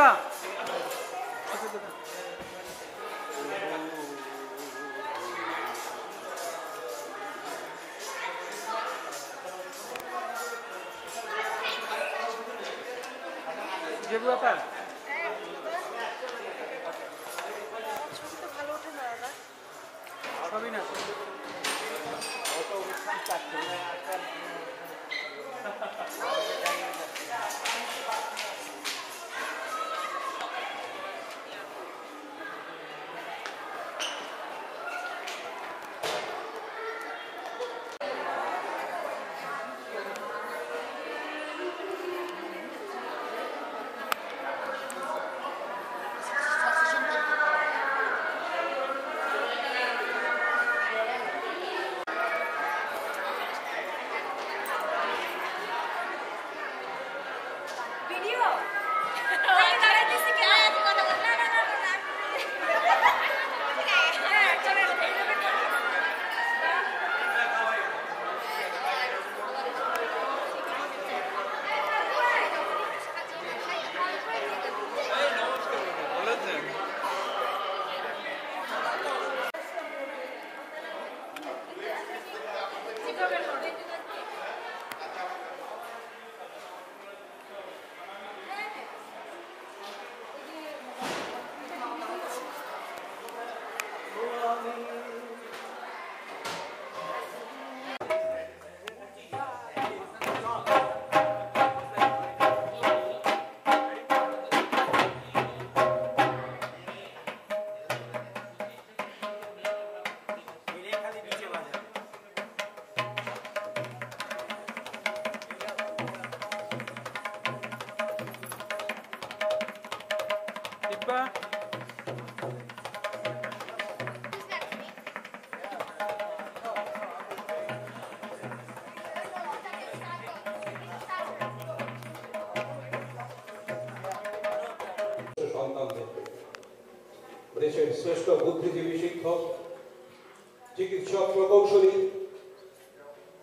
বাচ্চা যে ব্যাপার ভালো ওঠে না দাদা সবই না দেশের শ্রেষ্ঠ বুদ্ধিজীবী শিক্ষক চিকিৎসক প্রকৌশলী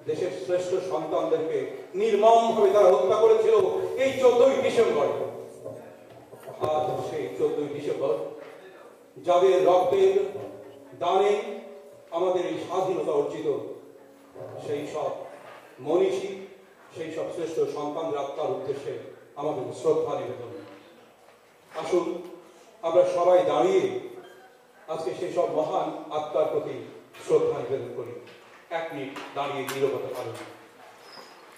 দেশের শ্রেষ্ঠ সন্তানদেরকে নির্মমভাবে তারা হত্যা করেছিল এই 14ই ডিসেম্বর। আজ সেই 14ই ডিসেম্বর যাদের রক্তের দানে আমাদের এই স্বাধীনতা অর্জিত, সেই সব মনীষী, সেই সব শ্রেষ্ঠ সন্তানদের আত্মার উদ্দেশ্যে আমাদের শ্রদ্ধা নিবেদন। আসুন আমরা সবাই দাঁড়িয়ে আজকে সেই সব মহান আত্মার প্রতি শ্রদ্ধা নিবেদন করি। এক মিনিট দাঁড়িয়ে নীরবতা পালন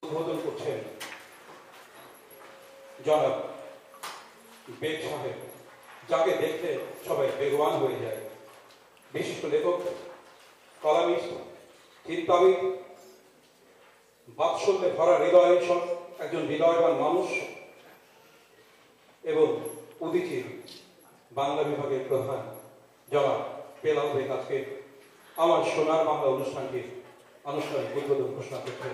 উদ্বোধন করছেন জনাব বেগ সাহেব, যাকে দেখলে সবাই বেগবান হয়ে যায়। বিশিষ্ট লেখক, কলামিস্ট, চিন্তাবিদ, বাৎসল্যে ভরা হৃদয়, একজন হৃদয়বান মানুষ এবং উদীচীর বাংলা বিভাগের প্রধান জনাব বেলাল বেগ আজকে আমার সোনার বাংলা অনুষ্ঠানটির আনুষ্ঠানিক উদ্বোধন ঘোষণা করছেন।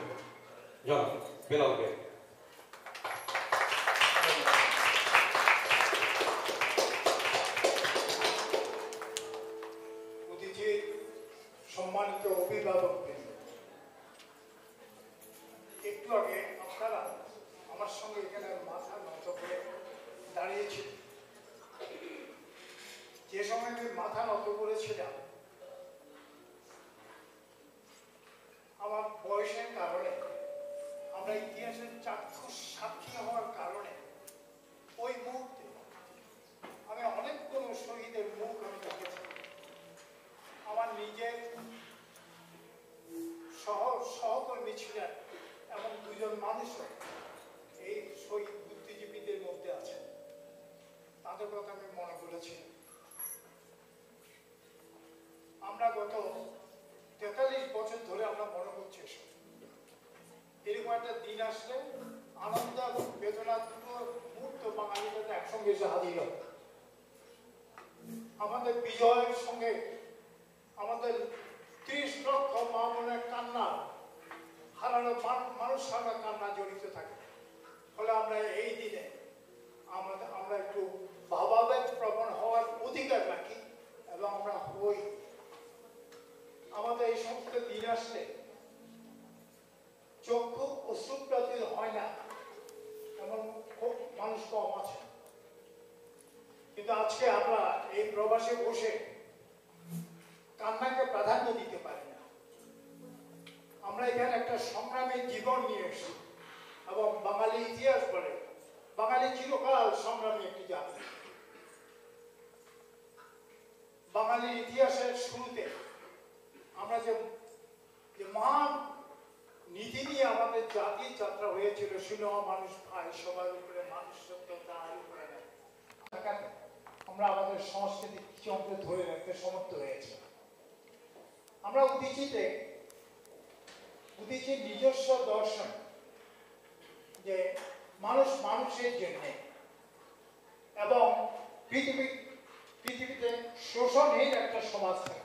জনাব বেলাল বেগ। উদীচীর সম্মানিত অভিভাবক, একটু আগে আপনারা আমার সঙ্গে এখানে মাথা নত করে দাঁড়িয়েছিল। যে সময় আমি মাথা নত করেছিলাম, আমার বয়সের কারণে, আমরা ইতিহাসের চাক্ষুষ সাক্ষী হওয়ার কারণে ওই মুহূর্তে আমি অনেকগুলো শহীদের মুখ আমি দেখেছি। আমার নিজের সহকর্মী ছিলেন এবং দুজন মানুষও এই শহীদ বুদ্ধিজীবীদের মধ্যে আছেন, তাদের কথা আমি মনে করেছি। আমরা গত 43 বছর ধরে আমরা মনে করছি এরকম একটা দিন আসলে আনন্দ এবং বেদনা দুটো মুহূর্ত বাঙালিদের একসঙ্গে এসে হাজির হবে। আমাদের বিজয়ের সঙ্গে আমাদের 30 লক্ষ মা বোনের কান্না, হারানো মানুষ হারানো কান্না জড়িত থাকে। ফলে আমরা এই দিনে আমরা একটু ভাবাবেগ প্রবণ হওয়ার অধিকার রাখি এবং আমরা হই। আমাদের এই সমস্ত দিন আসলে চক্ষু অশ্রুপ্রাচীর হয় না এমন খুব মানুষ কম আছে। কিন্তু আজকে আমরা এই প্রবাসে বসে কান্নাকে প্রাধান্য দিতে পারি না। আমরা এখানে একটা সংগ্রামের জীবন নিয়ে এসেছি এবং বাঙালি ইতিহাস বলে বাঙালি চিরকাল সংগ্রামী একটি জাতি। বাঙালির ইতিহাসের শুরুতে আমরা যে মহান নীতি নিয়ে আমাদের জাতির যাত্রা হয়েছিল, সিনেহ মানুষ ভাই, সবার উপরে মানুষ সত্য, তার উপরে আমরা আমাদের সংস্কৃতি কিছু অংশ ধরে রাখতে সমর্থ হয়েছে। আমরা উদীচীর নিজস্ব দর্শন যে মানুষ মানুষের জন্য এবং পৃথিবীতে শোষণের একটা সমাজ থাকে,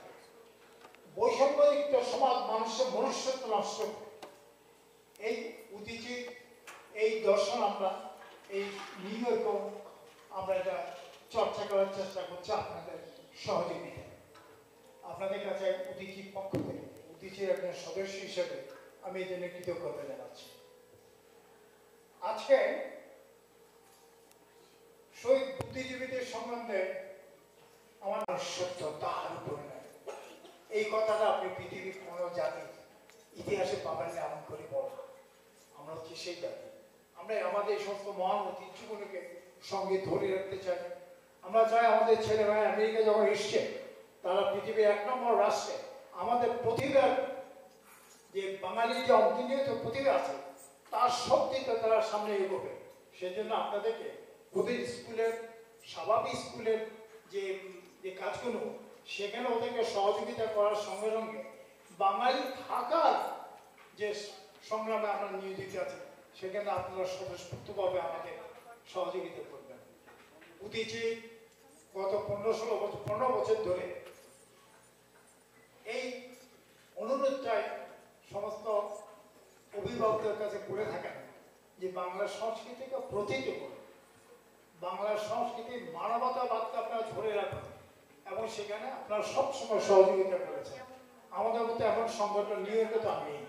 বৈষম্যযুক্ত সমাজ মানুষের মনুষ্যত্ব নষ্ট করে। এই উদীচীর এই দর্শন আমরা এই নিউ ইয়র্কেও আমরা এটা চর্চা করার চেষ্টা করছি আপনাদের সহযোগিতা। আপনাদের কাছে উদীচীর পক্ষ থেকে, উদীচীর একজন সদস্য হিসেবে আমি এই জন্য কৃতজ্ঞতা জানাচ্ছি। আজকে শহীদ বুদ্ধিজীবীদের সম্বন্ধে আমার সত্য তার উপরে নয়, এই কথাটা আপনি পৃথিবীর কোনো জাতির ইতিহাসে পাবেন না এমন করে বলা। আমরা হচ্ছে সেই জাতি, আমরা আমাদের সমস্ত মহান ঐতিহ্যগুলোকে সঙ্গে ধরে রাখতে চাই। আমরা চাই আমাদের ছেলে ভাই আমেরিকা যখন এসছে, তারা পৃথিবীর 1 নম্বর রাষ্ট্রে আমাদের প্রতিভার যে বাঙালির যে অন্তর্নিহিত প্রতিভা আছে তার শক্তিতে তারা সামনে এগোবে। সেজন্য আপনাদেরকে ওদের স্কুলের স্বাভাবিক স্কুলের যে কাজগুলো সেখানে ওদেরকে সহযোগিতা করার সঙ্গে সঙ্গে বাঙালি থাকার যে সংগ্রামে আমরা নিয়োজিত আছি সেখানে আপনারা স্বতঃস্ফূর্তভাবে আমাকে সহযোগিতা করবেন। উদীচী গত 15 বছর ধরে এই অনুরোধটাই সমস্ত অভিভাবকদের কাছে করে থাকেন যে বাংলার সংস্কৃতিকে প্রতিষ্ঠিত করুন, বাংলার সংস্কৃতির মানবতাবাদকে আপনারা ধরে রাখুন এবং সেখানে আপনারা সবসময় সহযোগিতা করেছেন। আমাদের মধ্যে এখন সংগঠন নিউ ইয়র্কে তো আমি নেই,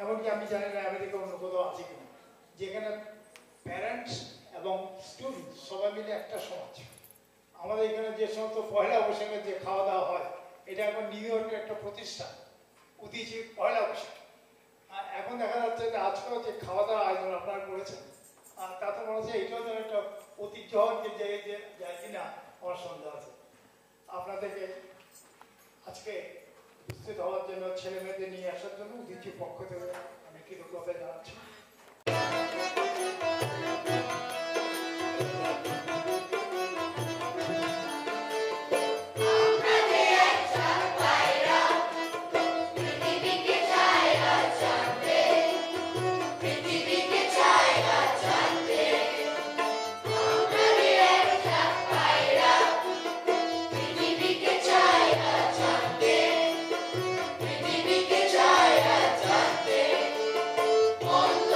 এমনকি আমি জানি না আমেরিকা অন্য কোথাও আছে কিনা, যেখানে প্যারেন্টস এবং স্টুডেন্ট সবাই মিলে একটা সমাজ। আমাদের এখানে যে সমস্ত পয়লা বৈশাখের যে খাওয়া দাওয়া হয়, এটা এখন নিউ ইয়র্কের একটা প্রতিষ্ঠান, উদীচী পয়লা বৈশাখ। এখন দেখা যাচ্ছে যে আজকেও যে খাওয়া দাওয়া আয়োজন আপনারা করেছেন, তাতে মনে হচ্ছে এটাও যেন একটা ঐতিহ্য যায় কিনা আমার সন্দেহ আছে। আপনাদেরকে আজকে উপস্থিত হওয়ার জন্য, ছেলে মেয়েদের নিয়ে আসার জন্য উদীচীর পক্ষ থেকে আমি কৃতজ্ঞতা জানাচ্ছি। On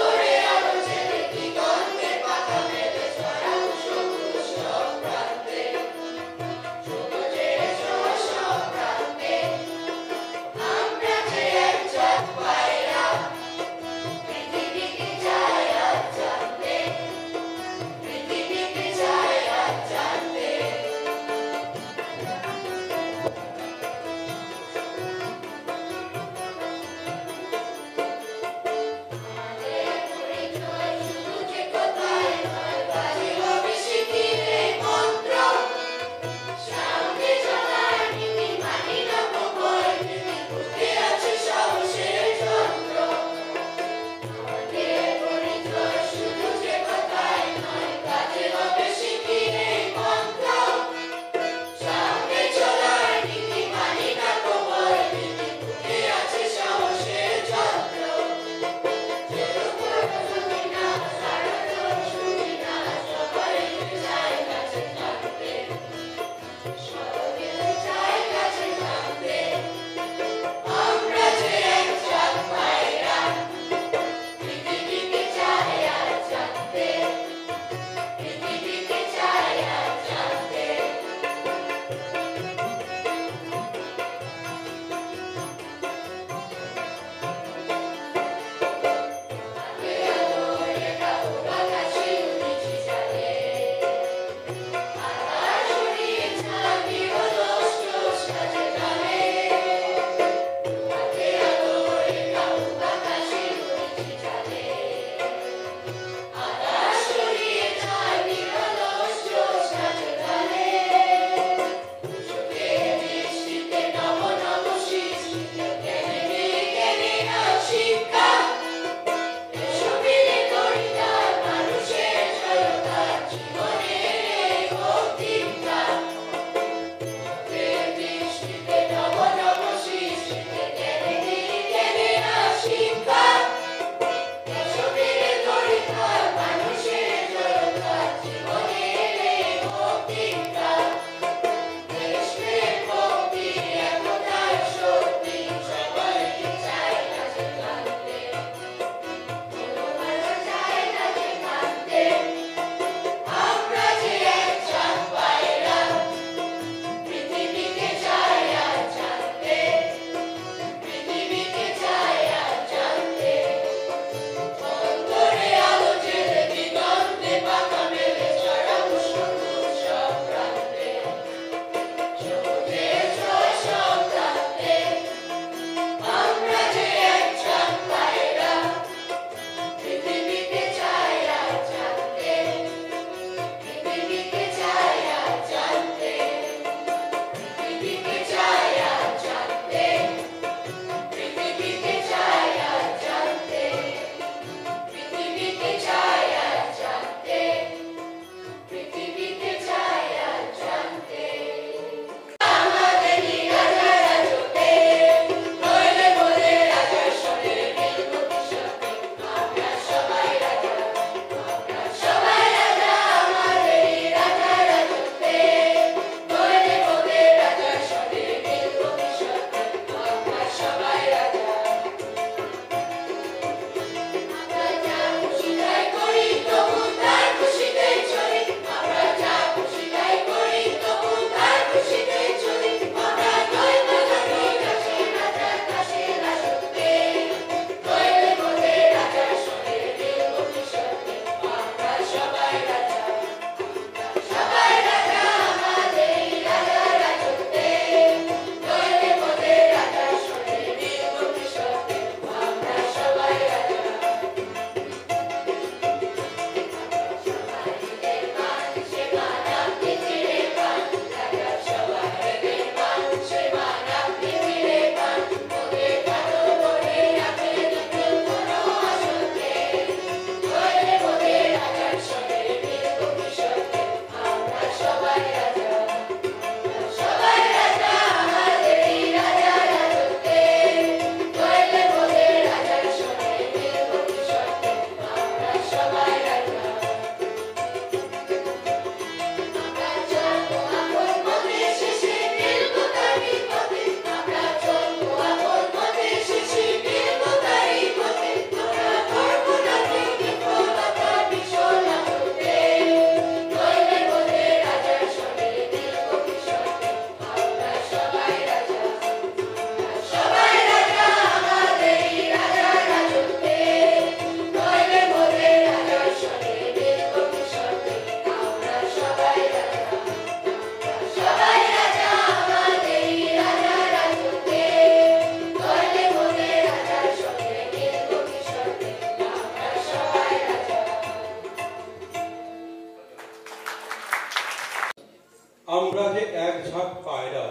ঝাঁক পায়রা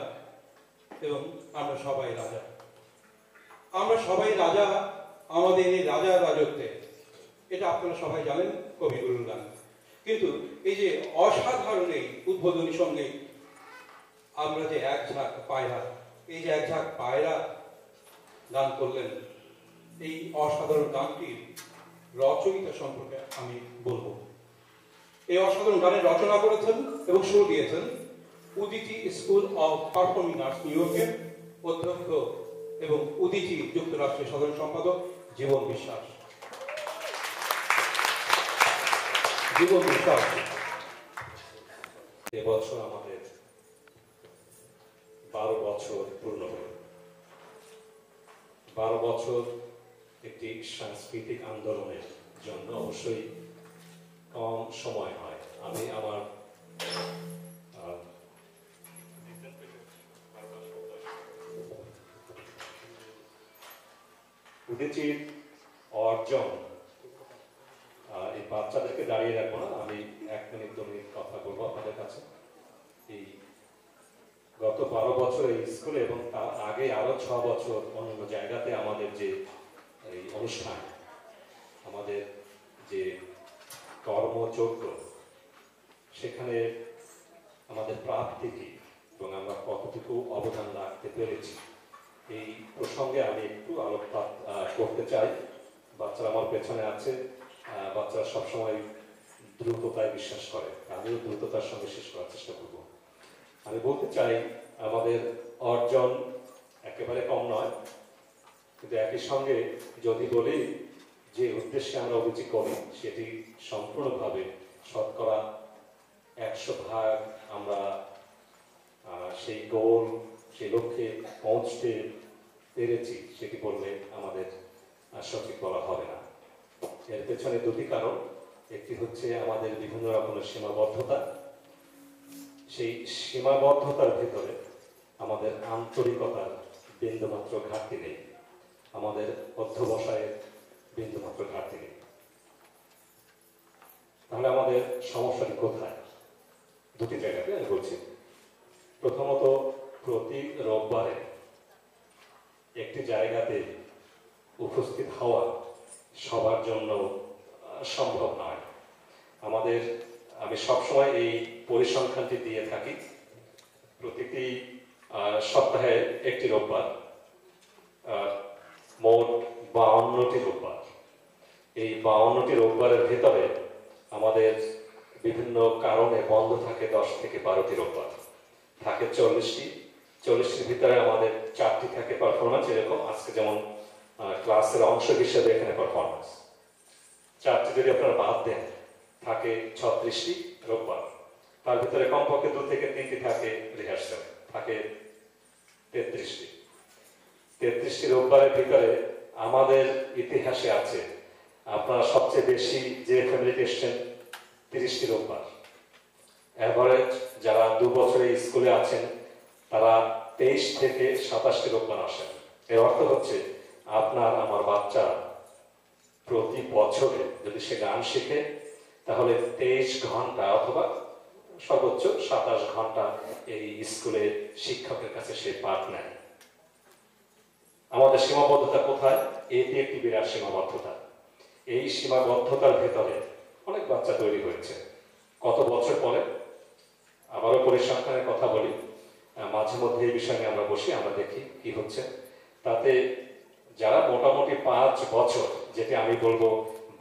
এবং আমরা সবাই রাজা। আমরা সবাই রাজা আমাদের এই রাজার রাজত্বে, এটা আপনারা সবাই জানেন, কবিগুরুর গান। কিন্তু এই যে অসাধারণ এই উদ্বোধনী সঙ্গে আমরা যে এক ঝাঁক পায়রা, এই যে এক ঝাঁক পায়রা গান করলেন, এই অসাধারণ গানটির রচয়িতা সম্পর্কে আমি বলবো। এই অসাধারণ গানের রচনা করেছেন এবং সুর দিয়েছেন Udichi school of performing arts new ইয়র্কের অধ্যক্ষ এবং উদিচি যুক্তরাষ্ট্রের সাধারণ সম্পাদক জীবন বিশ্বাস। জীবন বিশ্বাস এবছর আমাদের 12 বছর পূর্ণ হল। 12 বছর একটি সাংস্কৃতিক আন্দোলনের জন্য অবশ্যই কম সময় হয়। আমি আমার উদিচির অর্জন, এই বাচ্চাদেরকে দাঁড়িয়ে রাখবো না, আমি 1 মিনিট 2 মিনিট কথা বলবো আপনাদের কাছে। এই গত 12 বছর এই স্কুলে এবং তার আগে আরো 6 বছর অন্য জায়গাতে আমাদের যে এই অনুষ্ঠান, আমাদের যে কর্মযজ্ঞ, সেখানে আমাদের প্রাপ্তি কি এবং আমরা কতটুকু অবদান রাখতে পেরেছি, এই প্রসঙ্গে আমি একটু আলোকপাত করতে চাই। বাচ্চারা আমার পেছনে আছে, বাচ্চারা সবসময় দ্রুততায় বিশ্বাস করে, আমিও দ্রুততার সঙ্গে শেষ করার চেষ্টা করব। আমি বলতে চাই আমাদের অর্জন একেবারে কম নয়, কিন্তু একই সঙ্গে যদি বলি যে উদ্দেশ্যে আমরা অভিযোগ করি সেটি সম্পূর্ণভাবে শতকরা 100% আমরা সেই গোল, সেই লক্ষ্যে পৌঁছতে পেরেছি, সেটি বললে আমাদের সঠিক বলা হবে না। এর পেছনে দুটি কারণ। একটি হচ্ছে আমাদের বিভিন্ন রকমের সীমাবদ্ধতা, সেই সীমাবদ্ধতার ভেতরে আমাদের আন্তরিকতার বিন্দুমাত্র ঘাটতি নেই, আমাদের অধ্যবসায়ের বিন্দুমাত্র ঘাটতি নেই। তাহলে আমাদের সমস্যাটি কোথায়? দুটি জায়গাতে আমি বলছি। প্রথমত, প্রতি রোববারে একটি জায়গাতে উপস্থিত হওয়া সবার জন্য সম্ভব নয়। আমি সবসময় এই পরিসংখ্যানটি দিয়ে থাকি। প্রতিটি সপ্তাহে একটি রোববার, মোট 52টি রোববার। এই 52টি রোববারের ভেতরে আমাদের বিভিন্ন কারণে বন্ধ থাকে 10 থেকে 12টি রোববার, থাকে 40টির ভিতরে আমাদের 4টি থাকে পারফরমেন্স, এরকম আজকে যেমন ক্লাসের অংশ হিসেবে এখানে পারফরমেন্স। 4টি যদি আপনারা বাদ দেন, থাকে 36টি রোববার। তার ভিতরে কমপক্ষে 2 থেকে 3টি থাকে রিহার্সাল, থাকে 33টি রোববারের ভিতরে আমাদের ইতিহাসে আছে আপনারা সবচেয়ে বেশি যে ফ্যামিলিতে এসছেন 30টি রোববার। অ্যাভারেজ যারা 2 বছরে স্কুলে আছেন তারা 23 থেকে 27টি রোববার আসেন। এর অর্থ হচ্ছে আপনার আমার বাচ্চা প্রতি বছরে যদি সে গান শিখে তাহলে 23 ঘন্টা অথবা সর্বোচ্চ 27 ঘন্টা এই স্কুলে শিক্ষকের কাছে সে পাঠ নেয়। আমাদের সীমাবদ্ধতা কোথায়? এটি একটি বিরাট সীমাবদ্ধতা। এই সীমাবদ্ধতার ভেতরে অনেক বাচ্চা তৈরি হয়েছে। কত বছর পরে আবারও পরিসংখ্যানের কথা বলি, মাঝে মধ্যে এই বিষয় নিয়ে আমরা বসি, আমরা দেখি কি হচ্ছে। তাতে যারা মোটামুটি 5 বছর, যেটি আমি বলবো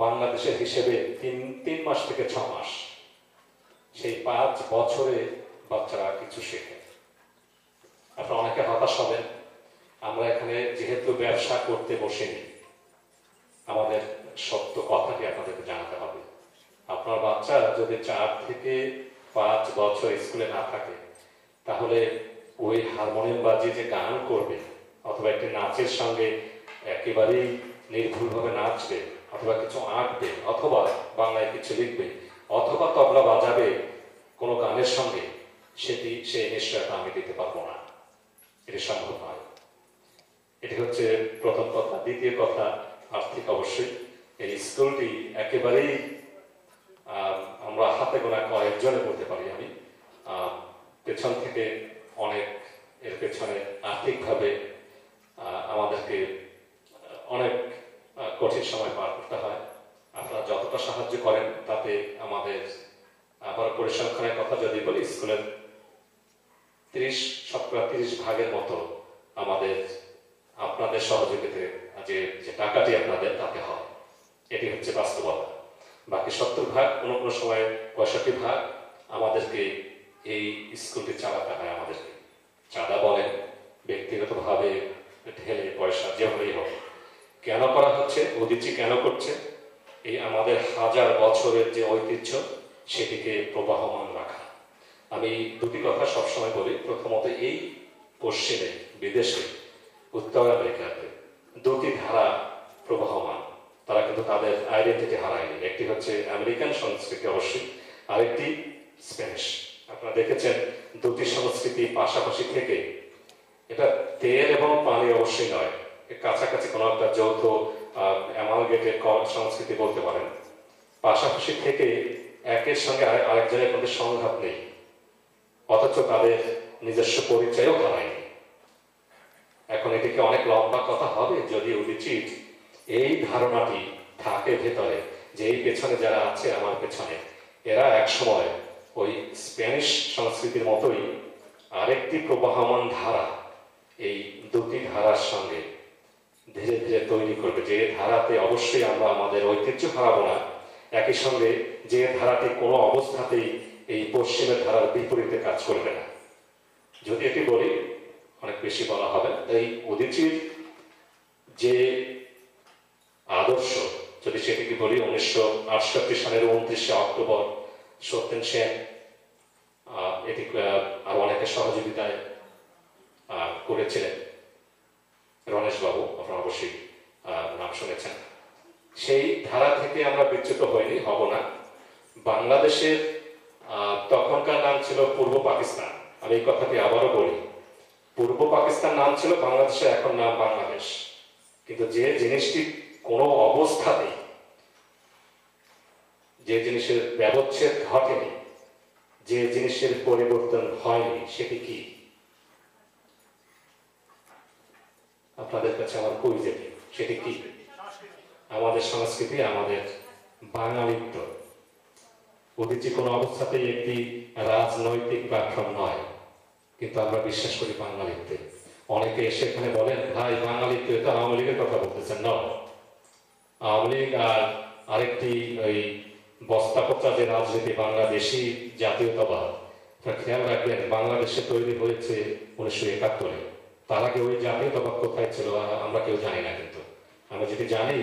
বাংলাদেশের হিসেবে 3 মাস থেকে 6 মাস, সেই 5 বছরে বাচ্চারা কিছু শেখে। আপনারা অনেকে হতাশ হবেন, আমরা এখানে যেহেতু ব্যবসা করতে বসিনি, আমাদের সত্য কথাটি আপনাদেরকে জানাতে হবে। আপনার বাচ্চা যদি 4 থেকে 5 বছর স্কুলে না থাকে, তাহলে ওই হারমোনিয়াম বাজিয়ে যে গান করবে অথবা একটি নাচের সঙ্গে একেবারেই নির্ভুলভাবে নাচবে অথবা কিছু আঁকবে অথবা বাংলায় কিছু লিখবে অথবা তবলা বাজাবে কোনো গানের সঙ্গে, সেই নিশ্চয়তা আমি দিতে পারবো না, এটি সম্ভব নয়। এটি হচ্ছে প্রথম কথা। দ্বিতীয় কথা, আর্থিক অবশ্যই এই স্কুলটি একেবারেই আমরা হাতে গোনা কয়েকজনে বলতে পারি। আমি পেছন থেকে অনেক এর পেছনে আর্থিকভাবে আমাদেরকে অনেক কঠিন সময় পার করতে হয়। আপনারা যতটা সাহায্য করেন তাতে আমাদের, আবার পরিসংখ্যানের কথা যদি বলি, স্কুলের 30% মতো আমাদের আপনাদের সহযোগিতাতে যে টাকাটি আপনাদের তাতে হয়। এটি হচ্ছে বাস্তবতা। বাকি 70% কোনো সময় 65% আমাদেরকে এই স্কুলটি চালাতে হয়। আমাদেরকে চাঁদা বলেন, ব্যক্তিগতভাবে ঢেলে পয়সা, যেভাবেই হোক। কেন করা হচ্ছে? উদীচী কেন করছে? এই আমাদের হাজার বছরের যে ঐতিহ্য সেটিকে প্রবাহমান রাখা। আমি দুটি কথা সবসময় বলি। প্রথমত, এই পশ্চিমে, বিদেশে, উত্তর আমেরিকাতে দুটি ধারা প্রবাহমান। তারা কিন্তু তাদের আইডেন্টিটি হারায়নি। একটি হচ্ছে আমেরিকান সংস্কৃতি অবশ্যই, আরেকটি স্প্যানিশ। আপনারা দেখেছেন দুটি সংস্কৃতি পাশাপাশি থেকে, এটা তেল এবং পানি অবশ্যই নয়, কাছাকাছি কোনো একটা যৌথ অ্যামালগেটেড সংস্কৃতি বলতে পারেন। পাশাপাশি থেকে একের সঙ্গে আরেকজনের মধ্যে সংঘাত নেই, অথচ তাদের নিজস্ব পরিচয়ও হারায়নি। এখন এটিকে অনেক লম্বা কথা হবে যদি উচিত এই ধারণাটি থাকে ভেতরে, যে এই পেছনে যারা আছে আমার পেছনে, এরা একসময় ওই স্প্যানিশ সংস্কৃতির মতোই আরেকটি প্রবাহমান ধারা এই দুটি ধারার সঙ্গে ধীরে ধীরে তৈরি করবে, যে ধারাতে অবশ্যই আমরা আমাদের ঐতিহ্য হারাবো না, একই সঙ্গে যে ধারাটি কোনো অবস্থাতেই এই পশ্চিমের ধারার বিপরীতে কাজ করবে না। যদি এটি বলি, অনেক বেশি বলা হবে। এই উদীচীর যে আদর্শ, যদি সেটিকে বলি, 1968 সালের 29 অক্টোবর সত্যেন সেন এটি আরো অনেকের সহযোগিতায় করেছিলেন। রণেশ বাবু, আপনারা অবশ্যই নাম শুনেছেন। সেই ধারা থেকে আমরা বিচ্যুত হইনি, হব না। বাংলাদেশের তখনকার নাম ছিল পূর্ব পাকিস্তান। আমি এই কথাটি আবারও বলি, পূর্ব পাকিস্তান নাম ছিল বাংলাদেশের, এখন নাম বাংলাদেশ। কিন্তু যে জিনিসটি কোনো অবস্থাতেই, যে জিনিসের ব্যবচ্ছেদ ঘটেনি, যে জিনিসের পরিবর্তন হয়নি, সেটি কি? আপনাদের কাছে আমার কুইজ, সেটি কি? আমাদের সংস্কৃতি, আমাদের বাঙালিত্ব। উদীচী কোনো অবস্থাতেই একটি রাজনৈতিক প্ল্যাটফর্ম নয়, কিন্তু আমরা বিশ্বাস করি বাঙালিত্বে। অনেকে এসে এখানে বলেন, ভাই বাঙালিত্ব তো আওয়ামী লীগের কথা বলতেছেন। না, আওয়ামী লীগ আর আরেকটি ওই বস্তাপচা যে রাজনীতি, বাংলাদেশি জাতীয়তাবাদ, খেয়াল রাখবেন বাংলাদেশে তৈরি হয়েছে 1971-এ। তার আগে ওই জাতীয়তাবাদ কোথায় ছিল আমরা কেউ জানি না। কিন্তু আমরা যেটি জানি,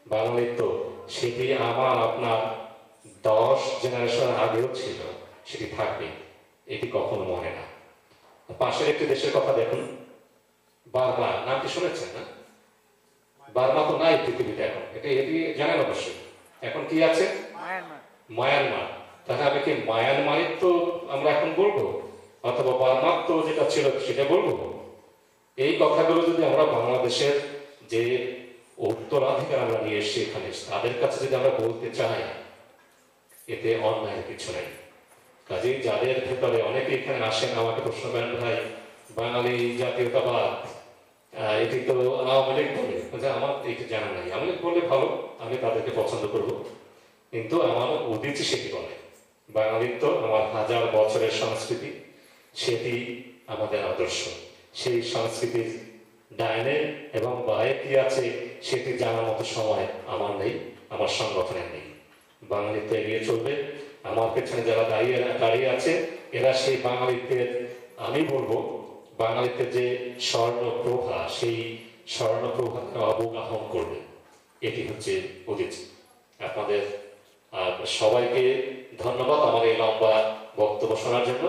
বাঙালিত্ব সেটি আমার আপনার 10 জেনারেশন আগেও ছিল, সেটি থাকবে, এটি কখনো মনে না। পাশের একটি দেশের কথা দেখুন, বার্মা, নামটি শুনেছেন না? বার্মা তো নাই পৃথিবীতে এখন, এটি জানেন অবশ্যই। এখন কি আছে? মায়ানমার। তাহলে আমি কি মায়ানমারের তো আমরা এখন বলবো, অথবা বার্মার তো যেটা ছিল সেটা বলবো? এই কথাগুলো যদি আমরা বাংলাদেশের যে উত্তরাধিকার আমরা নিয়ে এসেছি এখানে, তাদের কাছে যদি আমরা বলতে চাই, এতে অন্যায়ের কিছু নেই। কাজেই যাদের ভেতরে অনেকে এখানে আসেন, আমাকে প্রশ্ন করেন, ভাই বাঙালি জাতীয়তাবাদ এটি তো আওয়ামী লীগ বলে, আমার এটি জানা নাই। আওয়ামী লীগ বললে ভালো, আমি তাদেরকে পছন্দ করব, কিন্তু আমার উদীচী সেটি বলে। বাঙালিত্ব আমার হাজার বছরের সংস্কৃতি, সেটি আমাদের আদর্শ। সেই সংস্কৃতির ডাইনে এবং বায়ে কি আছে সেটি জানার মতো সময় আমার নেই, আমার সংগঠনের নেই। বাঙালিত্ব এগিয়ে চলবে। আমার পেছনে যারা দাঁড়িয়ে আছে, এরা সেই বাঙালিত্বের, আমি বলবো বাঙালিত্বের যে স্বর্ণপ্রভা, সেই স্বর্ণপ্রভাকে অবগাহন করবে। এটি হচ্ছে উদীচী। আপনাদের সবাইকে ধন্যবাদ আমার এই লম্বা বক্তব্য শোনার জন্য।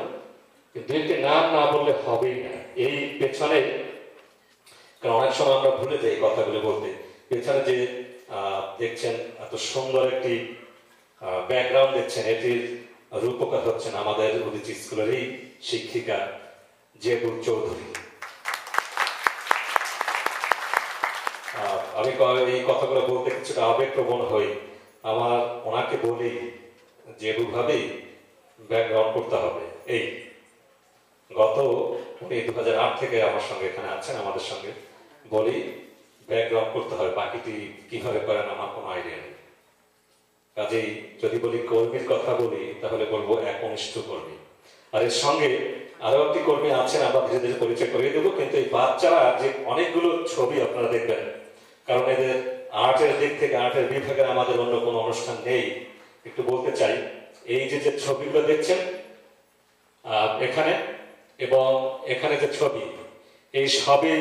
কিন্তু একটি নাম না বললে হবেই না। এই পেছনে, কারণ অনেক সময় আমরা ভুলে যাই কথাগুলো বলতে, পেছনে যে দেখছেন এত সুন্দর একটি ব্যাকগ্রাউন্ড দেখছেন, এটির রূপকার হচ্ছেন আমাদের উদীচী স্কুলেরই শিক্ষিকা জেবুল চৌধুরী। আমি এই কথাগুলো বলতে কিছুটা আবেগপ্রবণ হই। আমার ওনাকে বলি যেভাবেই ব্যাকগ্রাউন্ড করতে হবে। এই উনি 2008 থেকে আমার সঙ্গে এখানে আছেন, আমাদের সঙ্গে। বলি ব্যাকগ্রাউন্ড করতে হবে, বাকিটি কিভাবে করেন আমার কোনো আইডিয়া নেই। কাজেই যদি বলি কর্মীর কথা বলি, তাহলে বলবো একনিষ্ঠ কর্মী। আর এর সঙ্গে আরো একটি কর্মী আছেন, আমরা ধীরে ধীরে পরিচয় করিয়ে দেবো। কিন্তু এই বাচ্চারা যে অনেকগুলো ছবি আপনারা দেখবেন, কারণ এদের আর্টের দিক থেকে, আর্টের বিভাগে আমাদের অন্য কোনো অনুষ্ঠান নেই। একটু বলতে চাই, এই যে যে ছবিগুলো দেখছেন এখানে এবং এখানে যে ছবি, এই সবই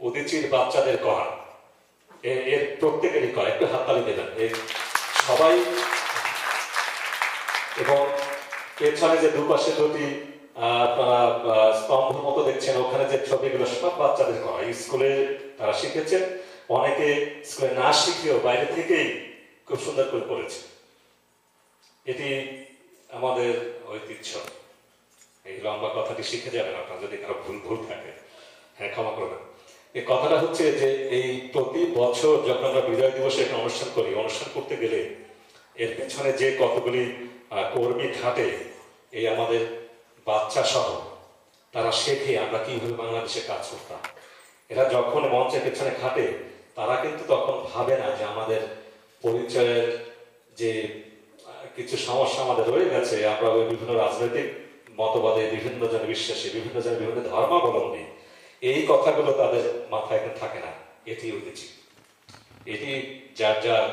উদীচীর বাচ্চাদের করা। এর প্রত্যেকেরই করা, একটু হাততালি দেবেন এই সবাই। এবং পেছনে যে দুপাশে দুটি আপনারা স্তম্ভ মতো দেখছেন, ওখানে যে ছবিগুলো সব বাচ্চাদের করা। স্কুলে তারা শিখেছেন, অনেকে স্কুলে না শিখেও বাইরে থেকেই খুব সুন্দর করে করেছে। এটি আমাদের ঐতিহ্য। এই লম্বা কথাটি শিখে যাবেন আপনার, যদি কারো ভুল থাকে, হ্যাঁ ক্ষমা করবেন। এই কথাটা হচ্ছে যে এই প্রতি বছর যখন আমরা বিজয় দিবসে একটা অনুষ্ঠান করি, অনুষ্ঠান করতে গেলে এর পেছনে যে কতগুলি কর্মী খাটে, এই আমাদের বাচ্চা সহ, তারা শেখে আমরা কিভাবে বাংলাদেশে কাজ করতাম। এরা যখন মঞ্চের পেছনে খাটে, তারা কিন্তু তখন ভাবে না যে আমাদের পরিচয়ের যে কিছু সমস্যা আমাদের রয়ে গেছে, আমরা ওই বিভিন্ন রাজনৈতিক মতবাদে, বিভিন্ন জন বিশ্বাসী, বিভিন্ন জন বিভিন্ন ধর্মাবলম্বী, এই কথাগুলো তাদের মাথায় এখন থাকে না। এটি উচিত, এটি যার যার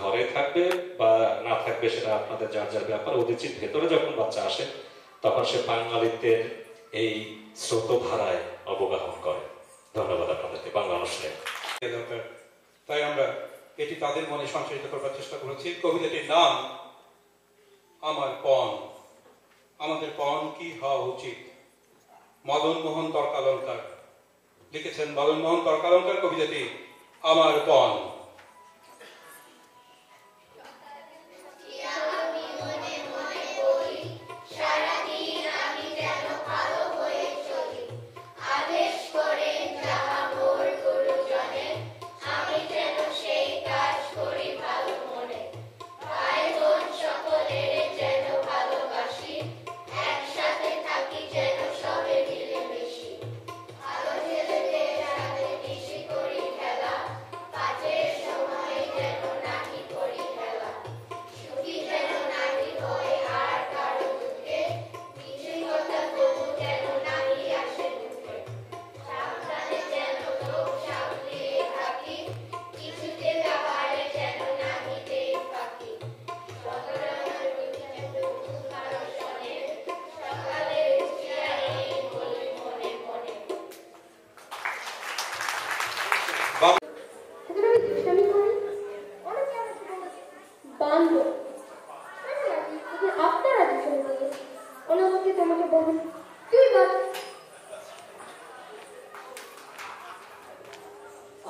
ঘরে থাকবে বা না থাকবে সেটা আপনাদের যার যার ব্যাপার। উচিত ভেতরে যখন বাচ্চা আসে, তখন সে বাঙালিত্বের এই স্রোতধারায় অবগাহন করে। ধন্যবাদ আপনাদেরকে। বাংলা অনুষ্ঠানে দরকার, তাই আমরা এটি তাদের মনে সঞ্চারিত করবার চেষ্টা করেছি। কবিতাটির নাম আমার পণ। আমাদের পণ কি হওয়া উচিত। মদন মোহন তর্কালঙ্কার লিখেছেন। মদন মোহন তর্কালঙ্কার কবিতাটি আমার পণ।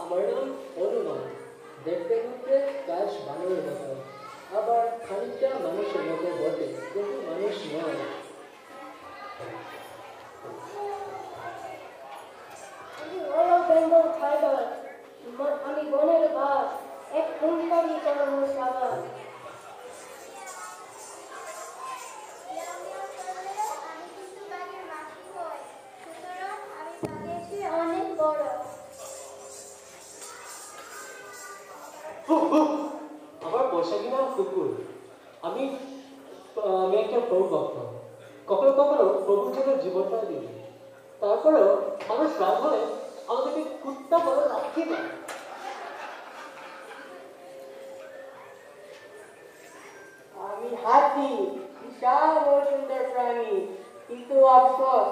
আমার নাম অনুমান। দেখতে দেখতে গাছ বানরের মতো, আবার খানিকটা মানুষের মতো বটে, কিন্তু মানুষ নয়। আমি বনের বাঘ, এক খুনকারী কর্ম সাগর। অনেক বড়। আমার বৈশাখী নাম কুকুর। আমি একটা প্রভু ভক্ত। কখনো কখনো প্রভুর জন্য জীবনটা দিই। তারপরেও মানুষ রাগ হলে আমাদেরকে কুত্তা বলে রাখি না। আমি হাতি, বিশাল ও সুন্দর প্রাণী, কিন্তু আফসোস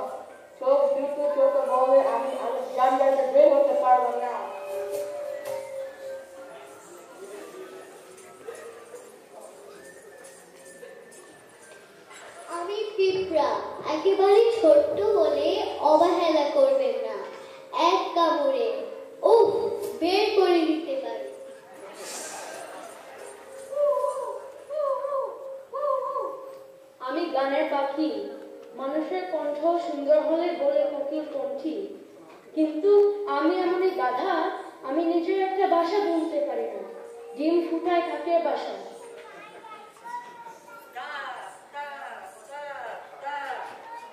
চোখ দুটো ছোট বলে আমি জানলাতে বের হতে পারবো না। আমি পিঁপড়া, একেবারে ছোট্ট বলে অবহেলা করবেন না। এক কামড়ে বের করে দিতে পারি। আমি গানের পাখি, মানুষের কণ্ঠ সুন্দর হলে বলে কোকিল কণ্ঠী, কিন্তু আমি এমনই গাধা, আমি নিজের একটা বাসা বুনতে পারি না। ডিম ফুটায় থাকে বাসা।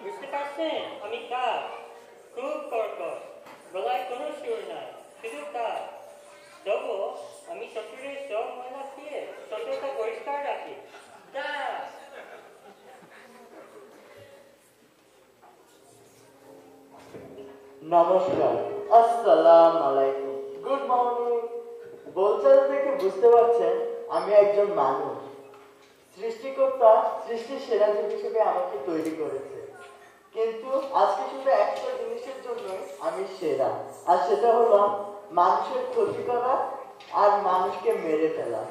বুঝতে পারছেন পারছেন আমি কার? খুব কর্কশ, গলায় কোনো সুর নাই, শুধু কার। তবু আমি শ্বশুরের সব ময়লা দিয়ে শ্বশুরটা পরিষ্কার রাখি। নমস্কার, আসসালাম আলাইকুম, গুড মর্নিং। বলচাল দেখে বুঝতে পারছেন আমি একজন মানুষ। সৃষ্টিকর্তা সৃষ্টির সেরা জীব হিসেবে আমাকে তৈরি করেছে, কিন্তু আজকে শুধু একটা জিনিসের জন্য আমি সেরা, আর সেটা হলো মানুষের ক্ষতি করা আর মানুষকে মেরে ফেলা।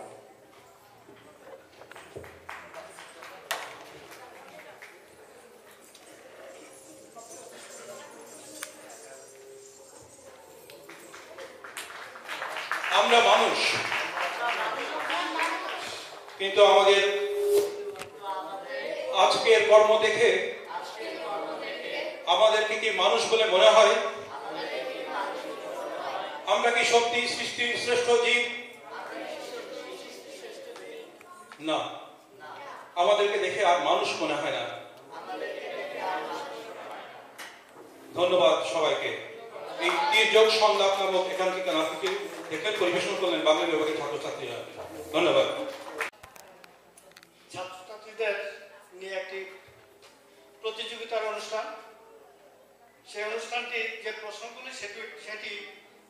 আমরা মানুষ, কিন্তু আমাদের আজকের কর্ম দেখে আমাদেরকে কি মানুষ বলে মনে হয়? আমরা কি সত্যি সৃষ্টির শ্রেষ্ঠ জীব? না, আমাদেরকে দেখে আর মানুষ মনে হয় না। ধন্যবাদ সবাইকে। এই তির্যক সংলাপ নামক একাঙ্কিকা নাটকে দেখলেন পরিবেশন করলেন বাংলা বিভাগের ছাত্রছাত্রীরা। ধন্যবাদ। ছাত্রছাত্রীদের নিয়ে একটি প্রতিযোগিতার অনুষ্ঠান। সেই অনুষ্ঠানটি যে প্রশ্নগুলি সেটি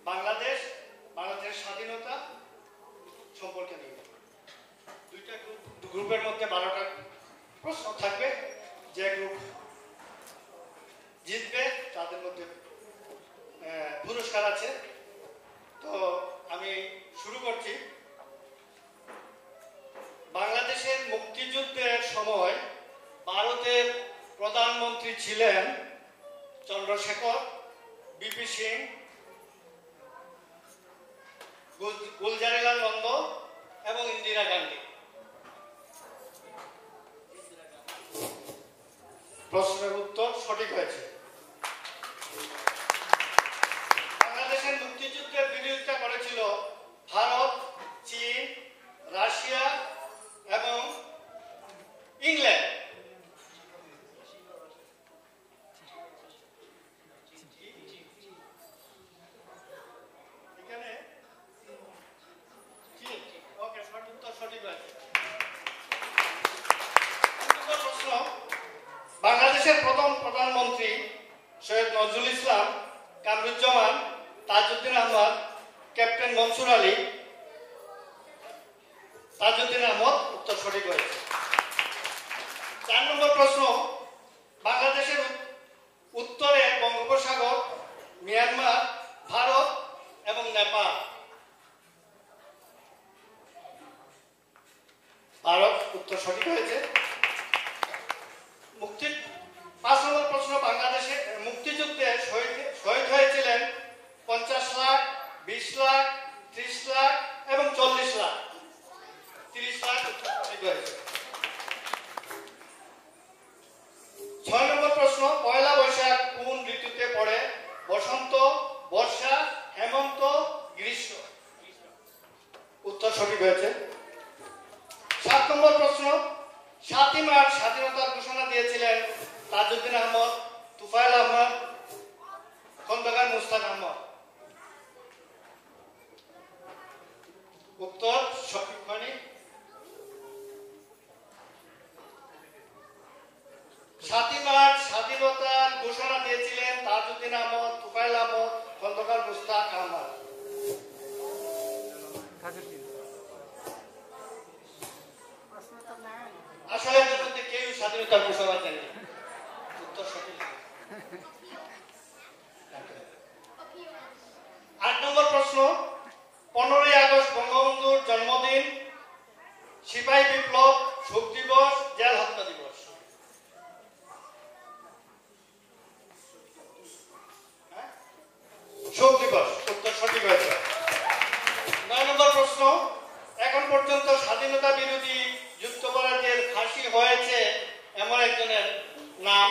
বাংলাদেশের স্বাধীনতা সম্পর্কে নিয়ে। দুইটা গ্রুপের মধ্যে 12টা প্রশ্ন থাকবে। যে গ্রুপ জিতবে তাদের মধ্যে পুরস্কার আছে। তো আমি শুরু করছি। বাংলাদেশের মুক্তিযুদ্ধের সময় ভারতের প্রধানমন্ত্রী ছিলেন চন্দ্রশেখর, বিপি সিং, গুলজারিলাল নন্দ এবং ইন্দিরা গান্ধী। প্রশ্নের উত্তর সঠিক হয়েছে। বাংলাদেশের মুক্তিযুদ্ধের বিরোধিতা করেছিল ভারত, চীন, রাশিয়া এবং ইংল্যান্ড। এখানে ওকে, উত্তর সঠিক হয়েছে। প্রশ্ন, বাংলাদেশের প্রথম প্রধানমন্ত্রী সৈয়দ নজরুল ইসলাম, কামরুজ্জামান, তাজউদ্দিন আহমদ, ক্যাপ্টেন মনসুর আলী, তাজউদ্দিন আহমদ। উত্তর সঠিক হয়েছে। 4 নম্বর প্রশ্ন, বাংলাদেশের উত্তরে বঙ্গোপসাগর, মিয়ানমার, ভারত এবং নেপাল। ভারত। উত্তর সঠিক হয়েছে। 5 নম্বর প্রশ্ন, বাংলাদেশে মুক্তিযুদ্ধে শহীদ হয়েছিলেন 50 লাখ, 20 লাখ, 30 লাখ এবং 40 লাখ। 30 লাখ। উত্তর সঠিক হয়েছে। 6 নম্বর প্রশ্ন, পয়লা বৈশাখ কোন ঋতুতে পড়ে? বসন্ত, বর্ষা, হেমন্ত, গ্রীষ্ম। উত্তর সঠিক হয়েছে। 7 নম্বর প্রশ্ন, 7ই মার্চ স্বাধীনতার ঘোষণা দিয়েছিলেন তাজউদ্দিন আহমদ, তুফাইল আহমদ, খন্দকার মুস্তাক আহমদ। উত্তর সঠিক হয়নি। 7ই মার্চ স্বাধীনতার ঘোষণা দিয়েছিলেন তাজউদ্দিন আহমদ, তুফাইল আহমদ, খন্দকার মুস্তাক আহমদ। আসলে এদের মধ্যে কেউ স্বাধীনতার ঘোষণা দেয়নি। উত্তর সঠিক। 8 নম্বর প্রশ্ন, 15ই আগস্ট বঙ্গবন্ধুর জন্মদিন, সিপাহী বিপ্লব, শোক দিবস, জেল হত্যা দিবস। শোক দিবস। উত্তর সঠিক হয়েছে। 9 নম্বর প্রশ্ন, এখন পর্যন্ত স্বাধীনতা বিরোধী যুদ্ধাপরাধীদের ফাঁসি হয়েছে এমন একজনের নাম।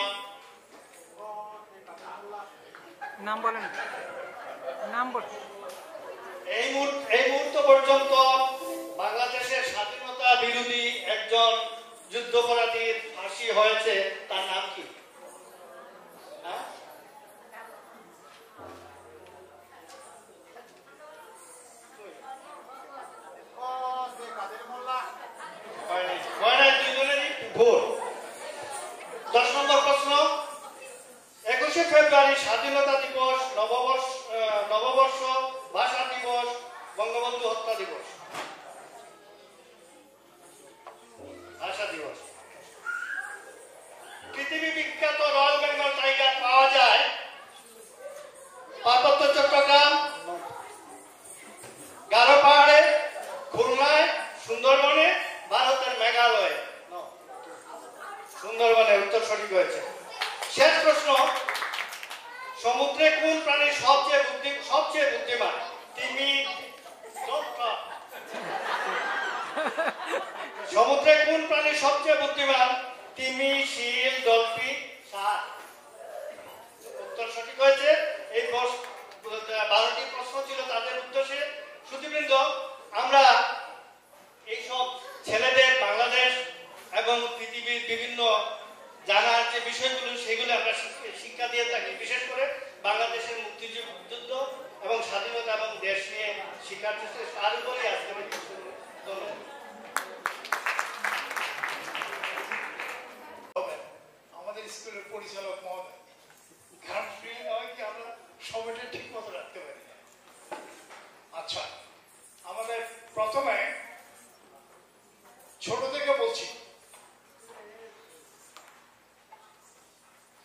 নাম বলেন, নাম বলেন। এই মুহূর্ত পর্যন্ত বাংলাদেশের স্বাধীনতা বিরোধী একজন যুদ্ধাপরাধীর ফাঁসি হয়েছে, তার নাম কি? বঙ্গবন্ধু হত্যা দিবস, ভাষা দিবস। পৃথিবী বিখ্যাত রয়্যাল বেঙ্গল টাইগার পাওয়া যায় পার্বত্য চট্টগ্রাম, গারো পাহাড়ে, খুলনায়, সুন্দরবনে, ভারতের মেঘালয়ে। সুন্দরবনে উত্তর সঠিক হয়েছে। শেষ প্রশ্ন, সমুদ্রে কোন প্রাণী সবচেয়ে বুদ্ধিমান? তিমি, সমুদ্রে কোন প্রাণী সবচেয়ে বুদ্ধিমান? তিমি, শিল, ডলফিন, ষাঁড়। উত্তর সঠিক হয়েছে। এই 12টি প্রশ্ন ছিল তাদের উদ্দেশ্যে। শ্রোতৃবৃন্দ, আমরা এইসব ছেলেদের বাংলাদেশ এবং পৃথিবীর বিভিন্ন জানার যে বিষয়গুলো সেগুলো আমরা শিক্ষা দিয়ে থাকি। বিশেষ করে বাংলাদেশের মুক্তিযুদ্ধ এবং স্বাধীনতা এবং দেশ নিয়ে শিক্ষার চেষ্টা, তার উপরেই আজকে আমি আমাদের স্কুলের পরিচালক মহোদয় গান ফ্রি নয় কি আমরা সময়টা ঠিক মতো রাখতে পারি। আচ্ছা, আমাদের প্রথমে ছোট থেকে বলছি,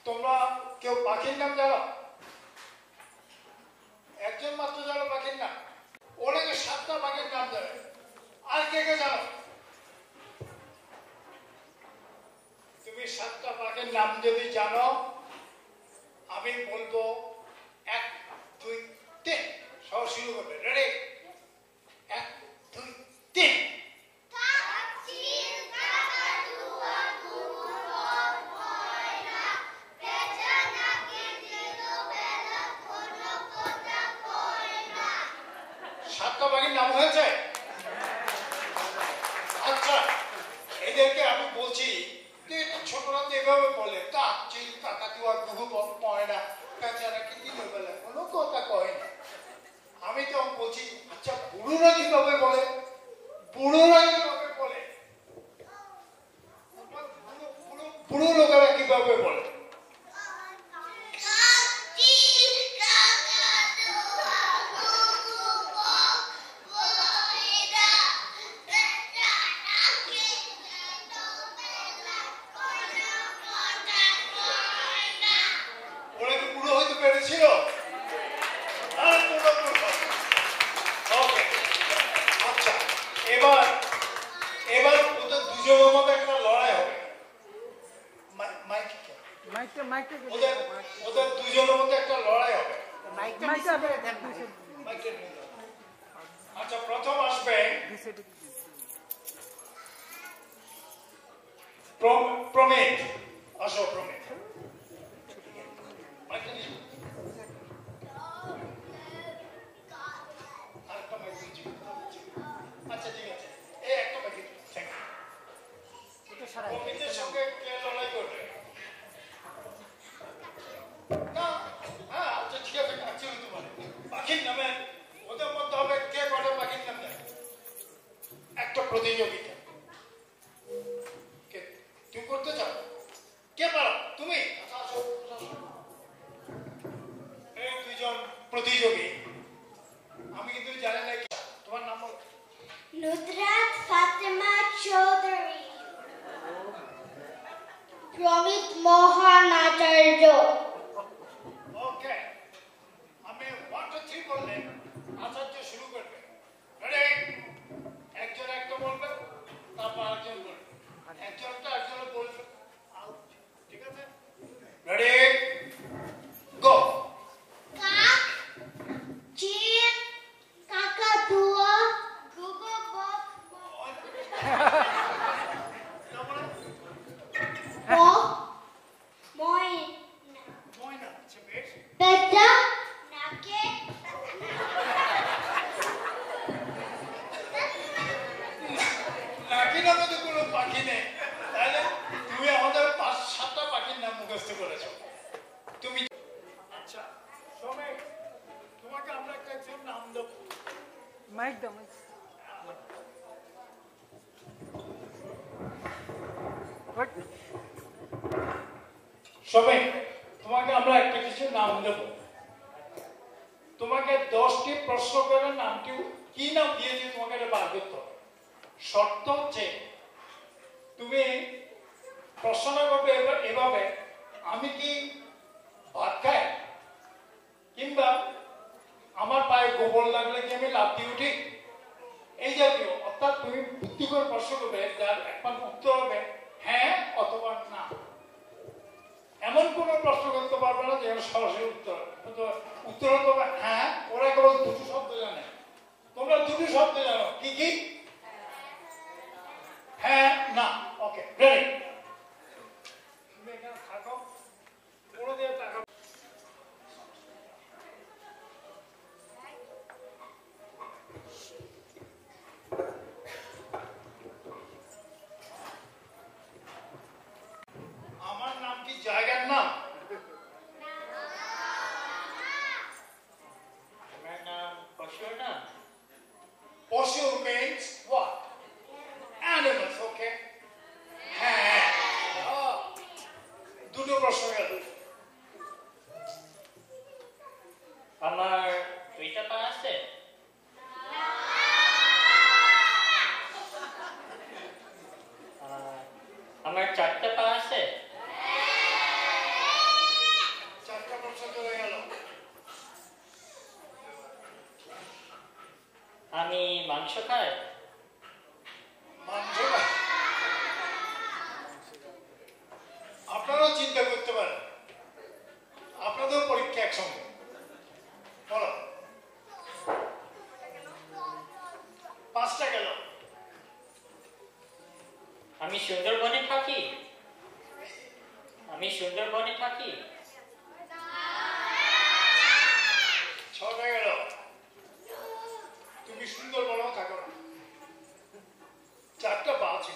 তোমরা কেউ পাখির নাম জানো? একজন মাত্র জানো পাখির নাম? অনেকে 7টা পাখির নাম জানে। আর কে কে জানো? তুমি 7টা পাখির নাম যদি জানো, আমি বলবো 1, 2, 3 সব শুরু করবে। রেডি? 1, 2, 3। নাম হয়েছে? আচ্ছা, এদেরকে আমি বলছি যে ছোটরা তো এভাবে বলে, কাক, চিল, কাকাতুয়া, ঘুঘু, ময়না, পেঁচারা, কি দিনের বেলা কোনো কথা কয় না। আমি তো বলছি, আচ্ছা বুড়োরা কিভাবে বলে? বুড়োরা কিভাবে বলে? বুড়ো লোকেরা কিভাবে বলে? ওদের দুজনের মধ্যে একটা লড়াই হবে। আচ্ছা, প্রথম আসবে প্রমিত। আসো প্রমিত। আচ্ছা ঠিক আছে, এই একটা বাকি। প্রমিতের সঙ্গে কে লড়াই করবে? আচ্ছা ঠিক আছে, পাখির নামে ওদের মধ্যে হবে কে কটা পাখির নাম দেয়। একটা প্রতিযোগিতা। তুমি করতে চাও? কে পারো? তুমি? এই দুইজন প্রতিযোগী, আমি কিন্তু জানি না তোমার নাম বলো। নুসরাত ফাতেমা চৌধুরী। প্রমিত মোহন আচার্য। ওকে, আমি 1, 2, 3 বললে আচার্য শুরু করবে। রেডি? একজন একটা বলবে, তারপর আরেকজন বলবে, একজনটা একজন বলবে। ঠিক আছে? রেডি? গো। কাক, চিল, কাকাতুয়া, ঘুঘু, বক, ময়না, পেঁচা, নাকে, নাকি নামে তো কোনো পাখি নেই, তাহলে তুমি আমাদের 5-7টা পাখির নাম মুখস্থ করেছো। তুমি আচ্ছা সময়, তোমাকে আমরা একটা নাম দেবো। মাইক দাও। সবাই, তোমাকে আমরা একটা কিছু নাম দেব। তোমাকে 10টি প্রশ্ন করে নামটি কি নাম দিয়েছি তোমাকে এটা বার করতে হবে। শর্ত হচ্ছে তুমি প্রশ্ন করবে এভাবে, আমি কি ভাত খাই, কিংবা আমার পায়ে গোবর লাগলে কি আমি লাফ দিয়ে উঠি, এই জাতীয়। অর্থাৎ তুমি বুদ্ধি করে প্রশ্ন করবে, যার একমাত্র উত্তর হবে হ্যাঁ অথবা না। এমন কোন প্রশ্ন করতে পারবে না যেখানে সরাসরি উত্তর উত্তর হতে হবে হ্যাঁ। ওরা কেবল দুটো শব্দ জানে, তোমরা দুটো শব্দ জানো, কি কি? হ্যাঁ না। ওকে, রেডি? তুমি এখানে থাকো, কোনো দিয়ে টাকা আমার নাম কি জায়গার নাম? আমার নাম পশুর নাম। পশু means what? Animals, okay? হ্যাঁ। দুটো প্রশ্ন গেল। আমার দুইটা পা আছে? আমার চারটা পা আছে? চারটা প্রশ্ন চলে গেল। আমি মাংস খাই? মাংস খায়? আপনারাও চিন্তা করতে পারেন, আপনাদের পরীক্ষা একসঙ্গে। বলো, 5টা গেল। আমি সুন্দরবনে থাকি? আমি সুন্দরবনে থাকি? 6টা গেল। তুমি সুন্দরবনেও থাকো না। 4টা পা আছে।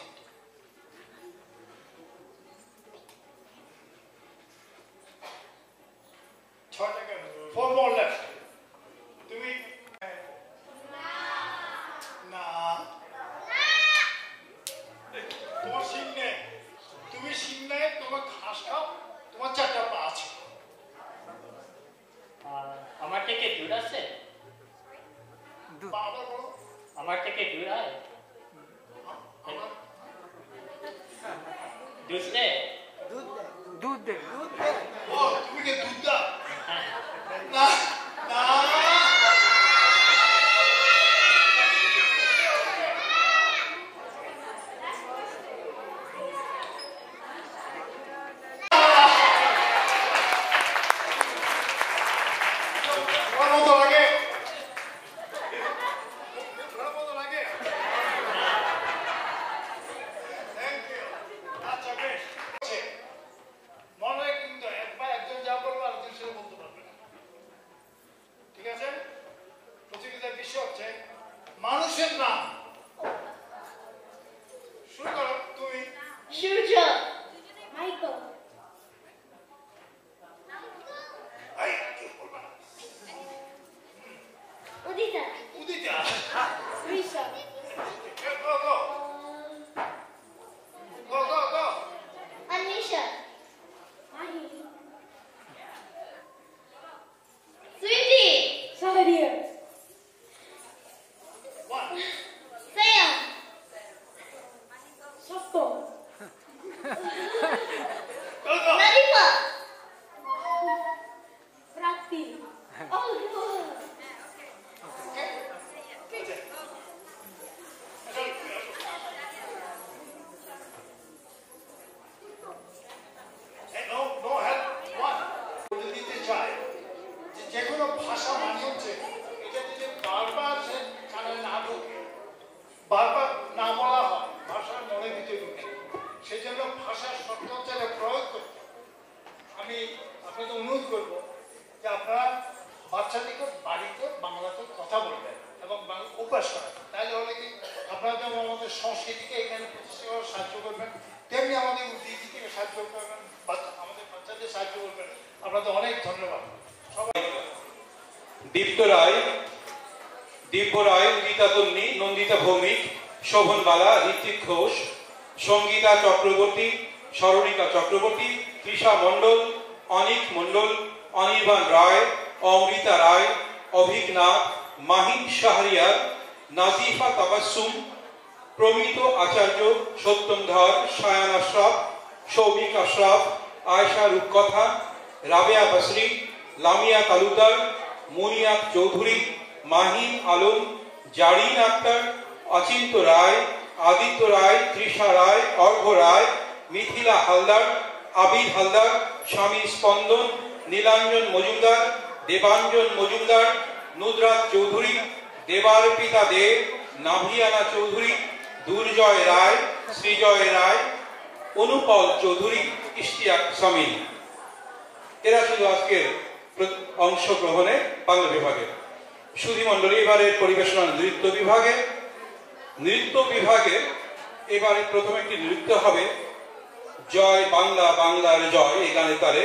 6টা গেল। 4 more left. তুমি না, তোমার সিং নেই। তুমি সিং নেই, তোমার ঘাস খাও, তোমার 4টা পা আছে। আমার থেকে দূর আছে? পা আবার বলো। আমার থেকে দূর হয়? আমার দুধ দেয়? দুধ দে ও, তুমি কি দুধ দাও? না না। তোমার মতো লাগে? তোমার মতো লাগে? Thank you. আচ্ছা, বেশ। মনে হয় কিন্তু একজন যা বলবো আরেকজন সেটা বলতে পারবে না। ঠিক আছে? প্রতিযোগিতার বিষয় হচ্ছে মানুষের নাম। শুরু করো তুমি। সূর্য, মাইকেল, এই, চুপ করবে না। Udita, Udita. Rishabh, Go, go. Go, go, go. Anisha, Mahi, Sweety, Saharia, 1. সায়াম, সপ্তম, Go, go. নাদিফা, প্রাপ্তি, Hey, no help. 1. বলে দিতে চাই যে কোনো ভাষা মানে হচ্ছে এটা যদি বারবার সে কানে না ঢোকে, বারবার না বলা হয়, ভাষার মনের ভিতরে ঢুকে। সেই জন্য ভাষার শব্দচারে প্রয়োগ করতে আমি আপনাদের অনুরোধ করবো যে আপনারা বাচ্চাদেরকে বাড়িতে বাংলাতে কথা বলবেন এবং অভ্যাস করেন। তাহলে হলে কি আপনারা যেমন আমাদের সংস্কৃতিকে এখানে প্রতিষ্ঠা করার সাহায্য করবেন, তেমনি আমাদের উদ্যোগীকে সাহায্য করবেন, আমাদের বাচ্চাদের সাহায্য করবেন। আপনাদের অনেক ধন্যবাদ। সবাই দীপ্ত রায়, দিব্য রায়, রীতা তন্নি, নন্দিতা ভৌমিক, শোভন বালা, ঋত্বিক ঘোষ, সঙ্গীতা চক্রবর্তী, সরণিকা চক্রবর্তী, তৃষা মণ্ডল, অনিক মণ্ডল, অনির্বাণ রায়, অমৃতা রায়, অভিক নাথ, মাহিন শাহরিয়ার, নাজিফা তাবাসসুম, প্রমিত আচার্য, সত্যম ধর, সায়ান আশরাফ, সৌমিক আশরাফ, আয়েশা রূপকথা, রাবেয়া বসরি, লামিয়া তালুকদার, মুনিয়াত চৌধুরী, মাহিন আলম, জারিন আক্তার, অচিন্ত রায়, আদিত্য রায়, তৃষা রায়, অর্ঘ রায়, মিথিলা হালদার, আবিদ হালদার, স্বামী স্পন্দন, নীলাঞ্জন মজুমদার, দেবাঞ্জন মজুমদার, নুদরাত চৌধুরী, দেবার্পিতা দে, নাভিয়ানা চৌধুরী, দুর্জয় রায়, শ্রীজয় রায়, অনুপল চৌধুরী, ইশতিয়াক সামিল। এরা শুধু আজকের অংশগ্রহণে বাংলা বিভাগে। সুধীমণ্ডলী এবারের পরিবেশনা নৃত্য বিভাগে। নৃত্য বিভাগে এবারে প্রথম একটি নৃত্য হবে জয় বাংলা বাংলার জয়, এই গানের তালে।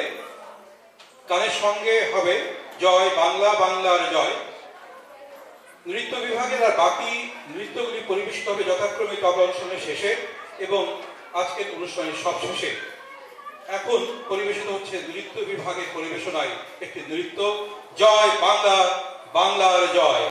গানের সঙ্গে হবে জয় বাংলা বাংলার জয়। নৃত্য বিভাগের আর বাকি নৃত্যগুলি পরিবেশিত হবে যথাক্রমে তবলা অনুষ্ঠানের শেষে এবং আজকের অনুষ্ঠানের সবশেষে। এখন পরিবেশিত হচ্ছে নৃত্য বিভাগের পরিবেশনায় একটি নৃত্য জয় বাংলা বাংলার জয়।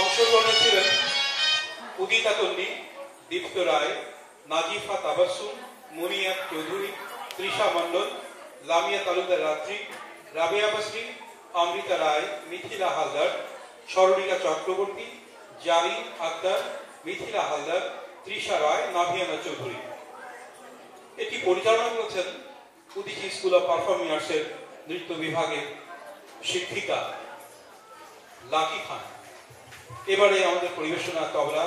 অংশগ্রহণে ছিলেন উদিতা তন্ডি, দীপ্ত রায়, নাজিফা তাবাসসুম, মুনিয়াত চৌধুরী, তৃষা মণ্ডল, লামিয়া তালুকদার রাত্রি, রাবেয়া বসরি, অমৃতা রায়, মিথিলা হালদার, সরলিকা চক্রবর্তী, জারিন আক্তার, মিথিলা হালদার, তৃষা রায়, নাভিয়ানা চৌধুরী। এটি পরিচালনা করেছেন উদিচি স্কুল অফ পারফর্মিং আর্টসের নৃত্য বিভাগের শিক্ষিকা লাকি খান। এবারে আমাদের পরিবেশনা তবলা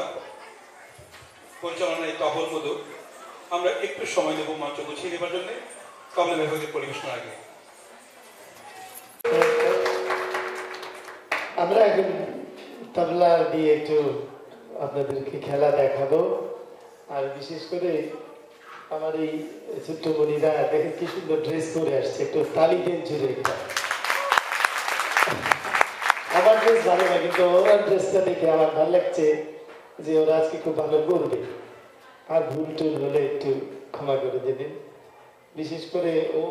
পরিচালনায় তবল মোদক। আমরা একটু সময় নেব মঞ্চ গুছিয়ে নেবার জন্য তবলা বিভাগের পরিবেশনার আগে। আমরা এখন তবলা দিয়ে একটু আপনাদেরকে খেলা দেখাবো। আর বিশেষ করে আমার এই ছোট্ট বোনিরা দেখেন কি সুন্দর ড্রেস করে আসছে, একটু তালি দেন জুড়ে। আমার ড্রেস ভালো না, কিন্তু ওরা ড্রেসটা দেখে আমার ভালো লাগছে যে ওরা আজকে খুব ভালো করবে। আর ভুল টুল হলে একটু ক্ষমা করে দেবেন। বিশেষ করে ও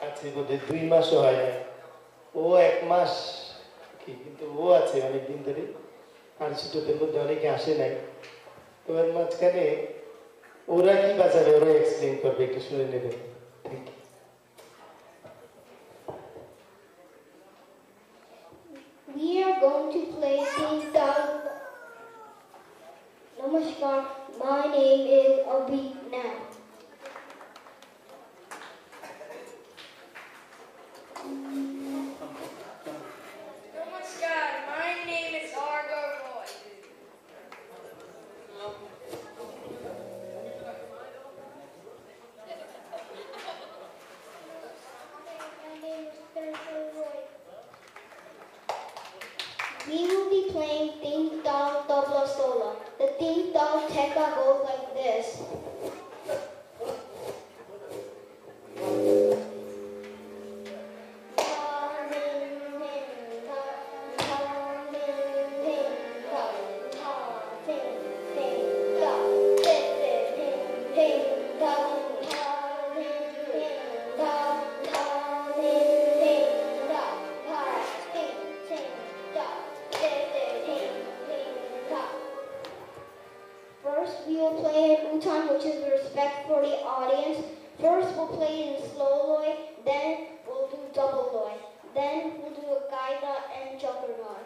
আছে বোধহয় 2 মাসও হয় না, ও 1 মাস কি, কিন্তু ও আছে অনেকদিন ধরে। আর ছোটদের মধ্যে অনেকে আসে নাই। ওর মাঝখানে ওরা কি বাঁচাবে, ওরা এক্সপ্লেন করবে, একটু শুনে নেবেন। Thank you. We are going to play Ting Tong. Namaskar, my name is Abhi Nath. Namaskar, my name is Argo Roy. My name is Spencer Roy. We will be playing Ting Tong Tabla Sola. The Ting Tong Tekka goes like this. First, we will play in Utan, which is respect for the audience. First, we'll play in slow loy, then we'll do double loy, then we'll do a gaida and juggernaut.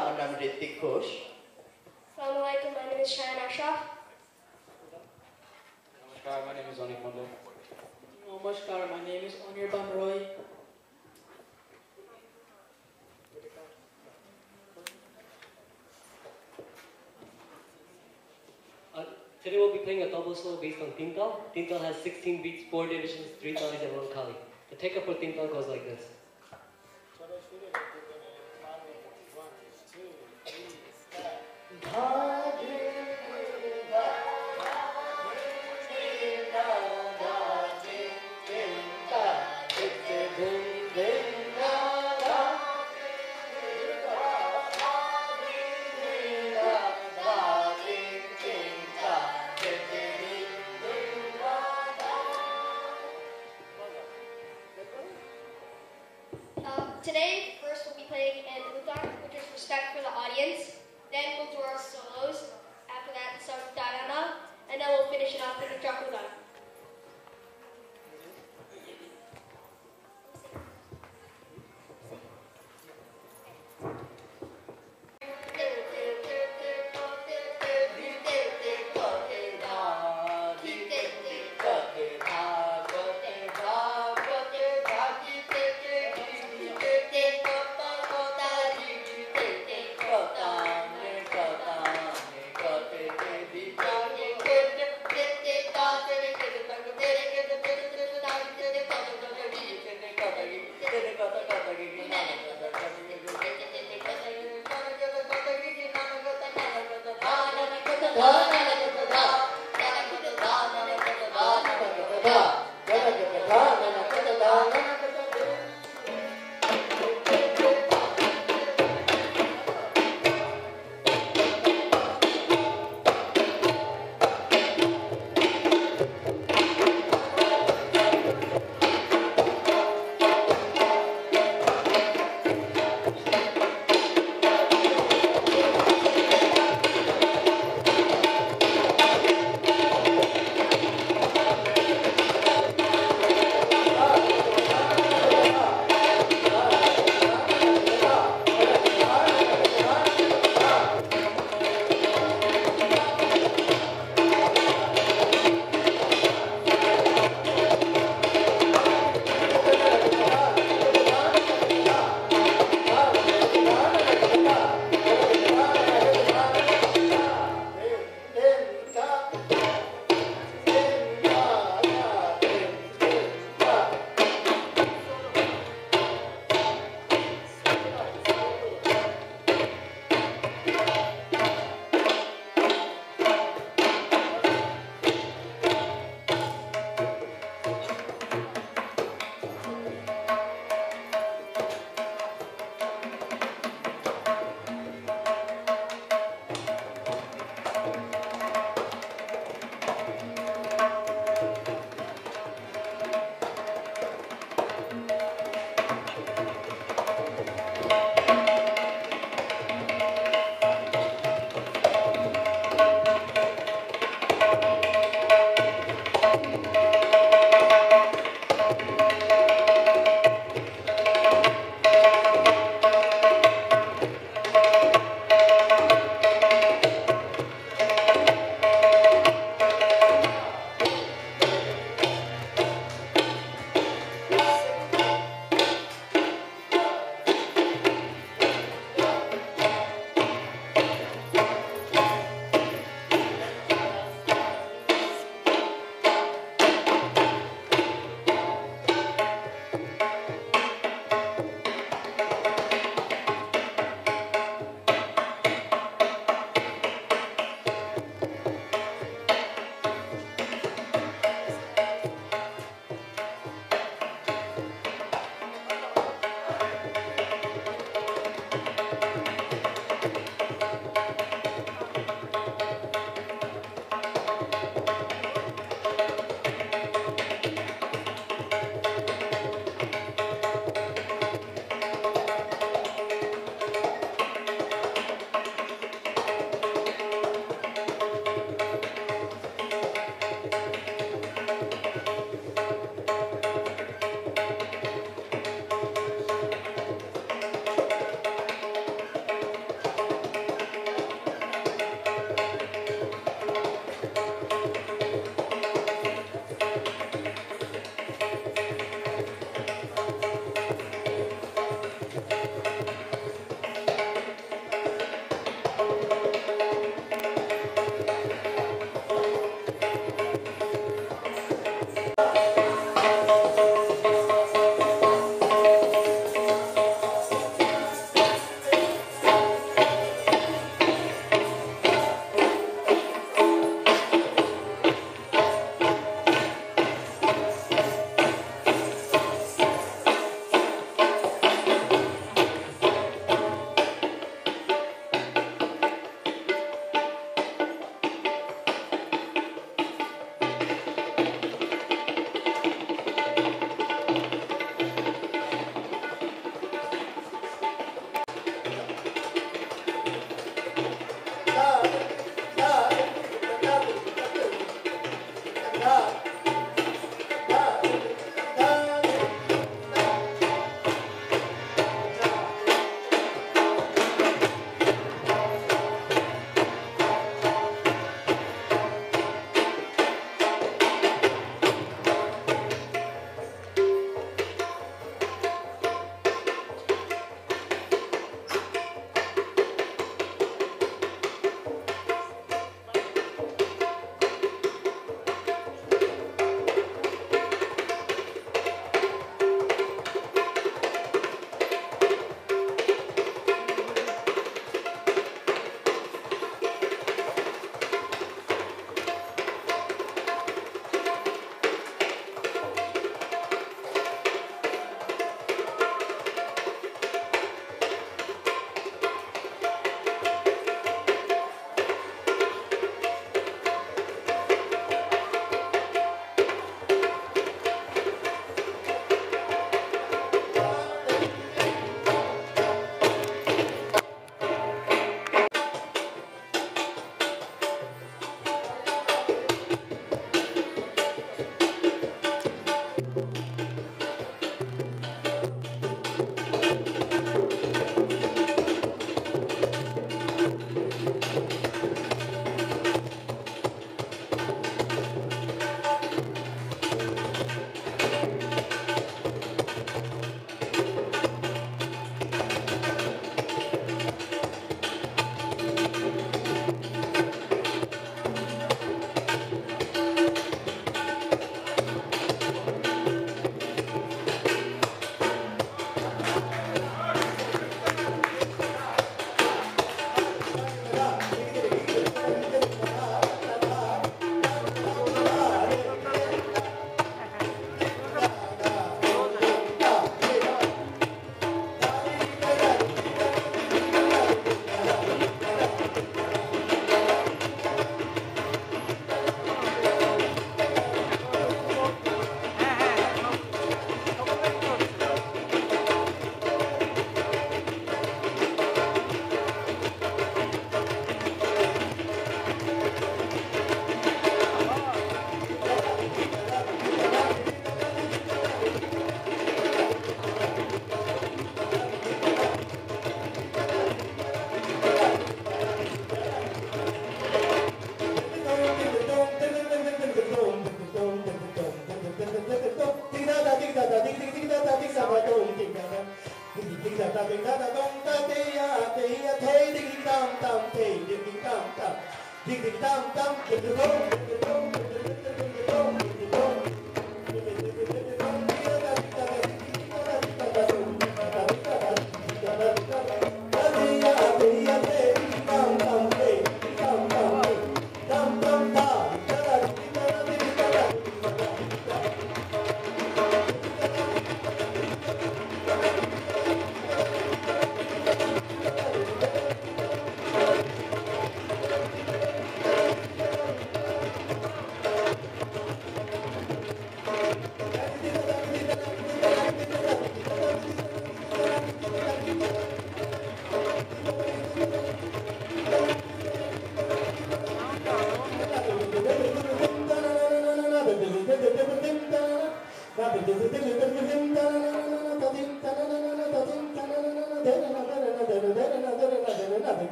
আমার নাম Hrithik Ghosh. Assalamualaikum, my name is Shayan Ashraf. নমস্কার, my name is Anik Mondal. Namaskar, my name is Anirban Roy. Today we'll be playing a double solo based on Tintal. Tintal has 16 beats, 4 divisions, 3 talis, and 1 kali. The take up for Tintal goes like this. Today, first we'll be playing an Utan, which is respect for the audience. Then we'll do our solos. After that, some Dharana. And then we'll finish it off with a Jakudan. Thank you.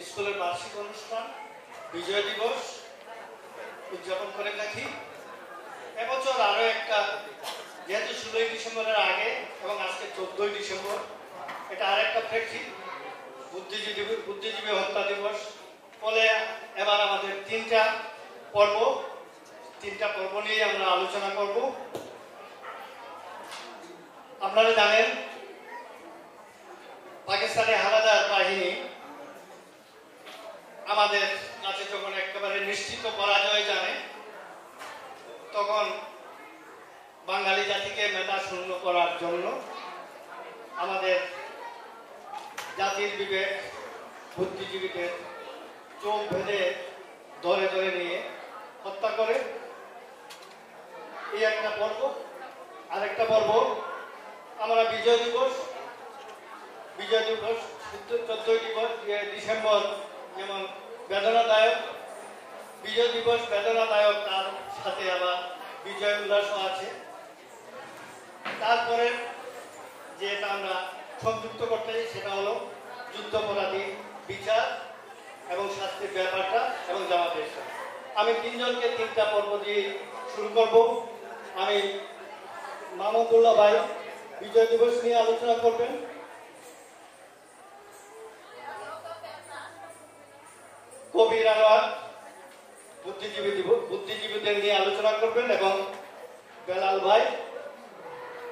স্কুলের বার্ষিক অনুষ্ঠান বিজয় দিবস উদযাপন করে থাকি। এবছর আরো একটা, যেহেতু 16ই ডিসেম্বরের আগে এবং আজকে 14ই ডিসেম্বর, এটা আরেকটা প্রেক্ষিত বুদ্ধিজীবী হত্যা দিবস। ফলে এবার আমাদের তিনটা পর্ব নিয়ে আমরা আলোচনা করব। আপনারা জানেন পাকিস্তানি হানাদার বাহিনী আমাদের কাছে যখন একেবারে নিশ্চিত পরাজয় জানে, তখন বাঙালি জাতিকে মেধা শূন্য করার জন্য আমাদের জাতির বিবেক বুদ্ধিজীবীদের চোখ ভেদে ধরে ধরে নিয়ে হত্যা করে। এই একটা পর্ব। আরেকটা পর্ব আমরা বিজয় দিবস 14ই ডিসেম্বর যেমন বেদনাদায়ক, বিজয় দিবস বেদনাদায়ক, তার সাথে আবার বিজয় উল্লাসও আছে। তারপরে যেটা আমরা সংযুক্ত করতে চাই সেটা হলো যুদ্ধাপরাধী বিচার এবং শাস্তির ব্যাপারটা এবং জামাতের সাথে। আমি তিনজনকে তিনটা পর্ব দিয়ে শুরু করব। আমি মাহমুদুল্লাহ ভাই বিজয় দিবস নিয়ে আলোচনা করবেন। কবির আনোয়ার বুদ্ধিজীবীদের নিয়ে আলোচনা করবেন এবং বেলাল ভাই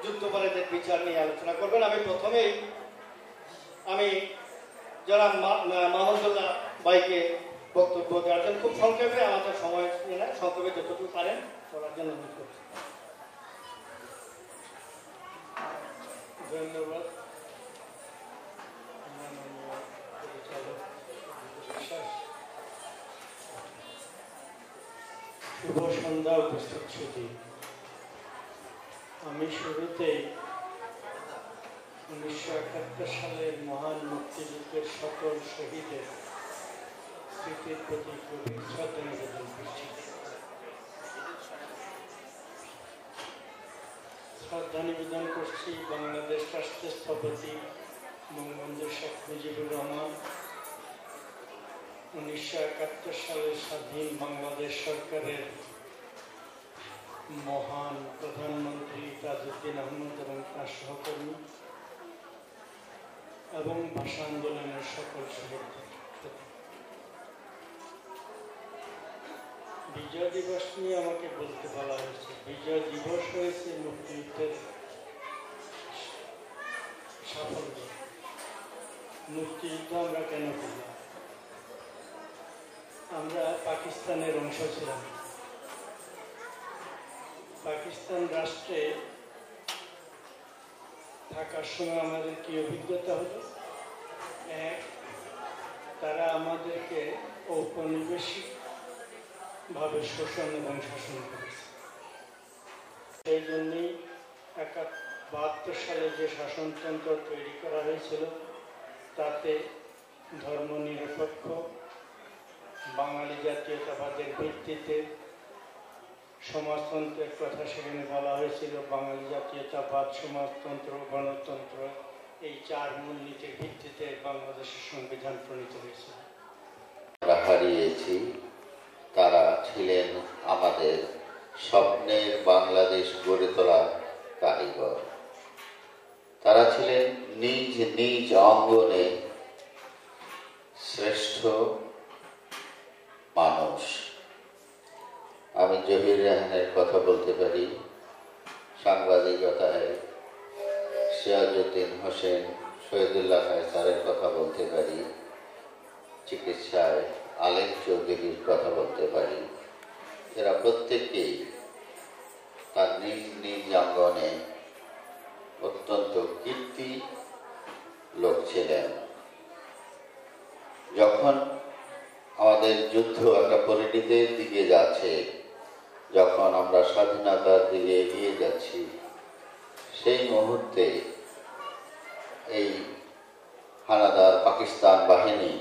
যুদ্ধাপরাধীদের বিচার নিয়ে আলোচনা করবেন। আমি প্রথমেই যারা মাহমুদুল্লাহ ভাইকে বক্তব্য দেওয়ার জন্য খুব সংক্ষেপে, আমাদের সময় নিয়ে নেয়, সংক্ষেপে যতটুকু পারেন করার জন্য অনুরোধ করছি। ধন্যবাদ। শুভ সন্ধ্যা উপস্থিত ছুটি। আমি শুরুতেই 1971 সালের মহান মুক্তিযুদ্ধের সকল শহীদের স্মৃতির প্রতি গভীর শ্রদ্ধা নিবেদন করছি। শ্রদ্ধা নিবেদন করছি বাংলাদেশ রাষ্ট্রের স্থপতি বঙ্গবন্ধু শেখ মুজিবুর রহমান, 1971 সালের স্বাধীন বাংলাদেশ সরকারের মহান প্রধানমন্ত্রী তাজউদ্দিন আহমদ এবং তার সহকর্মী এবং ভাষা আন্দোলনের সকল শহীদদের। বিজয় দিবস নিয়ে আমাকে বলতে বলা হয়েছে। বিজয় দিবস হয়েছে মুক্তিযুদ্ধের সাফল্য। মুক্তিযুদ্ধ আমরা কেন করি? আমরা পাকিস্তানের অংশ ছিলাম। পাকিস্তান রাষ্ট্রে থাকার সময় আমাদের কি অভিজ্ঞতা হলো? এক, তারা আমাদেরকে ঔপনিবেশিকভাবে শোষণ এবং শাসন করেছে। সেই জন্যই 1972 সালে যে শাসনতন্ত্র তৈরি করা হয়েছিল তাতে ধর্মনিরপেক্ষ বাঙালি জাতীয়তাবাদের ভিত্তিতে সমাজতন্ত্রের কথা সেখানে বলা হয়েছিল। বাঙালি জাতীয়তাবাদ, সমাজতন্ত্র, গণতন্ত্র, এই চার মূলনীতির ভিত্তিতে বাংলাদেশের সংবিধান প্রণীত হয়েছিল। আমরা হারিয়েছি, তারা ছিলেন আমাদের স্বপ্নের বাংলাদেশ গড়ে তোলা কারিগর। তারা ছিলেন নিজ নিজ অঙ্গনে শ্রেষ্ঠ মানুষ। আমি জহির রেহানের কথা বলতে পারি, সাংবাদিকতায় সিরাজউদ্দিন হোসেন, শহীদুল্লাহ খান স্যারের কথা বলতে পারি, চিকিৎসায় আলেম চৌধুরীর কথা বলতে পারি। এরা প্রত্যেকেই তার নিজ নিজ অঙ্গনে অত্যন্ত কীর্তি লোক ছিলেন। যখন আমাদের যুদ্ধ একটা পরিণতির দিকে যাচ্ছে, যখন আমরা স্বাধীনতার দিকে এগিয়ে যাচ্ছি, সেই মুহূর্তে এই হানাদার পাকিস্তান বাহিনী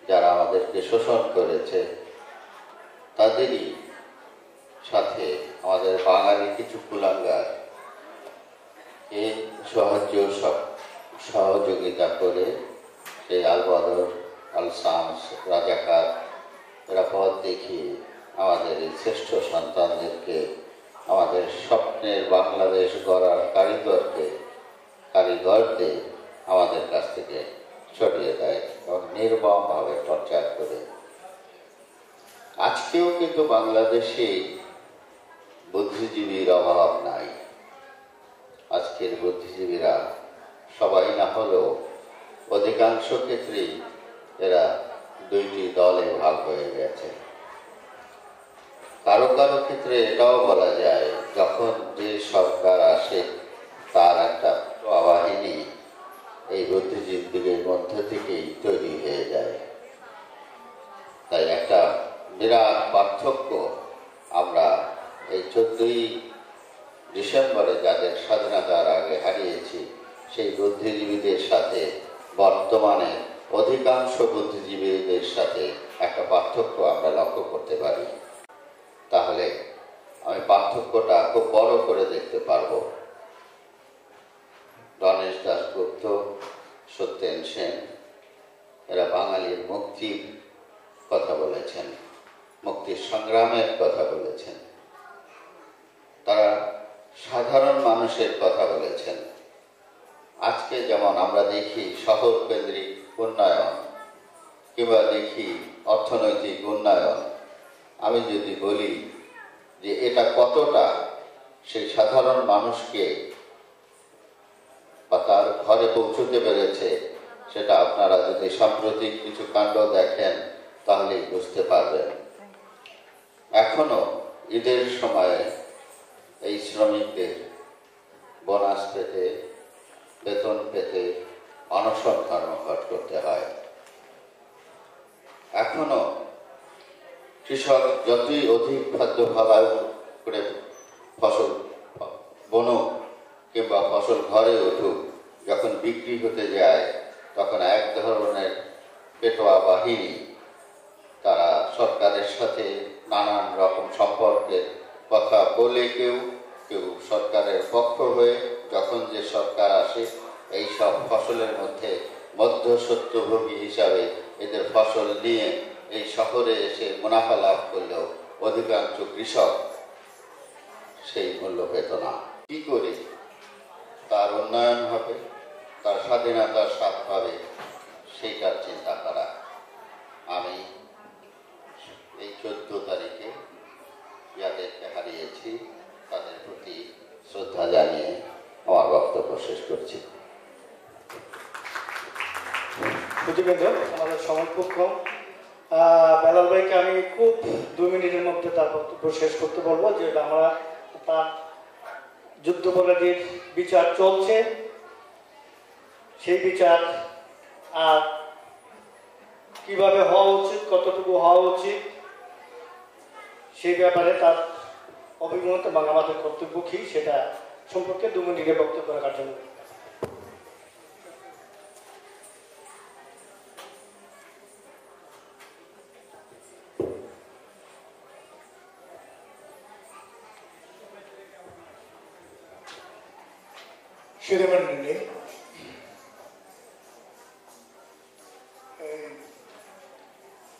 যারা আমাদেরকে শোষণ করেছে, তাদেরই সাথে আমাদের বাঙালি কিছু কুলাঙ্গার এই সহযোগিতা করে সেই আল বদর, আল শামস, রাজাকার এরা পথ দেখিয়ে আমাদের এই শ্রেষ্ঠ সন্তানদেরকে, আমাদের স্বপ্নের বাংলাদেশ গড়ার কারিগরদের আমাদের কাছ থেকে সরিয়ে দেয় এবং নির্মমভাবে টর্চার করে। আজকেও কিন্তু বাংলাদেশে বুদ্ধিজীবীর অভাব নাই। আজকের বুদ্ধিজীবীরা সবাই না হলেও অধিকাংশ ক্ষেত্রেই এরা দুইটি দলে ভাগ হয়ে গেছে। কারো কারো ক্ষেত্রে এটাও বলা যায়, যখন যে সরকার আসে তার একটা বাহিনী এই বুদ্ধিজীবীদের মধ্য থেকেই তৈরি হয়ে যায়। তাই একটা বিরাট পার্থক্য আমরা এই 14ই ডিসেম্বরে যাদের স্বাধীনতার আগে হারিয়েছি, সেই বুদ্ধিজীবীদের সাথে বর্তমানে অধিকাংশ বুদ্ধিজীবীদের সাথে একটা পার্থক্য আমরা লক্ষ্য করতে পারি। তাহলে আমি পার্থক্যটা খুব বড় করে দেখতে পারবো। গণেশ দাশগুপ্ত, সত্যেন সেন এরা বাঙালির মুক্তির কথা বলেছেন, মুক্তির সংগ্রামের কথা বলেছেন, তারা সাধারণ মানুষের কথা বলেছেন। আজকে যেমন আমরা দেখি শহর কেন্দ্রিক উন্নয়ন কিংবা দেখি অর্থনৈতিক উন্নয়ন, আমি যদি বলি যে এটা কতটা সেই সাধারণ মানুষকে বা তার ঘরে পৌঁছতে পেরেছে, সেটা আপনারা যদি সাম্প্রতিক কিছু কাণ্ড দেখেন তাহলেই বুঝতে পারবেন। এখনো ঈদের সময়ে এই শ্রমিকদের বোনাস পেতে, বেতন পেতে অনশন ধর্মঘট করতে হয়। এখনো কৃষক যতই অধিক খাদ্য ফলায় করে ফসল বনুক কিংবা ফসল ঘরে উঠুক, যখন বিক্রি হতে যায় তখন এক ধরনের পেটোয়া বাহিনী তারা সরকারের সাথে নানান রকম সম্পর্কের কথা বলে কেউ সরকারের পক্ষ হয়ে, যখন যে সরকার আসে এই সব ফসলের মধ্যে মধ্যস্বত্বভোগী হিসাবে এদের ফসল নিয়ে এই শহরে এসে মুনাফা লাভ করলেও অধিকাংশ কৃষক সেই মূল্য পেত না। কি করে তার উন্নয়ন হবে, তার স্বাধীনতার স্বাদ পাবে, সেইটার চিন্তা করা। আমি এই 14 তারিখে যাদেরকে হারিয়েছি তাদের প্রতি শ্রদ্ধা জানিয়ে আমার বক্তব্য শেষ করছি। আমাদের সময় খুব কম। বেলাল ভাইকে আমি খুব 2 মিনিটের মধ্যে তার বক্তব্য শেষ করতে বলবো, যে আমরা তার যুদ্ধাপরাধীর বিচার চলছে, সেই বিচার আর কিভাবে হওয়া উচিত, কতটুকু হওয়া উচিত, সেই ব্যাপারে তার অভিমত এবং আমাদের কর্তব্য কি সেটা সম্পর্কে 2 মিনিটের বক্তব্য রাখার জন্য। সুধীমণ্ডলী,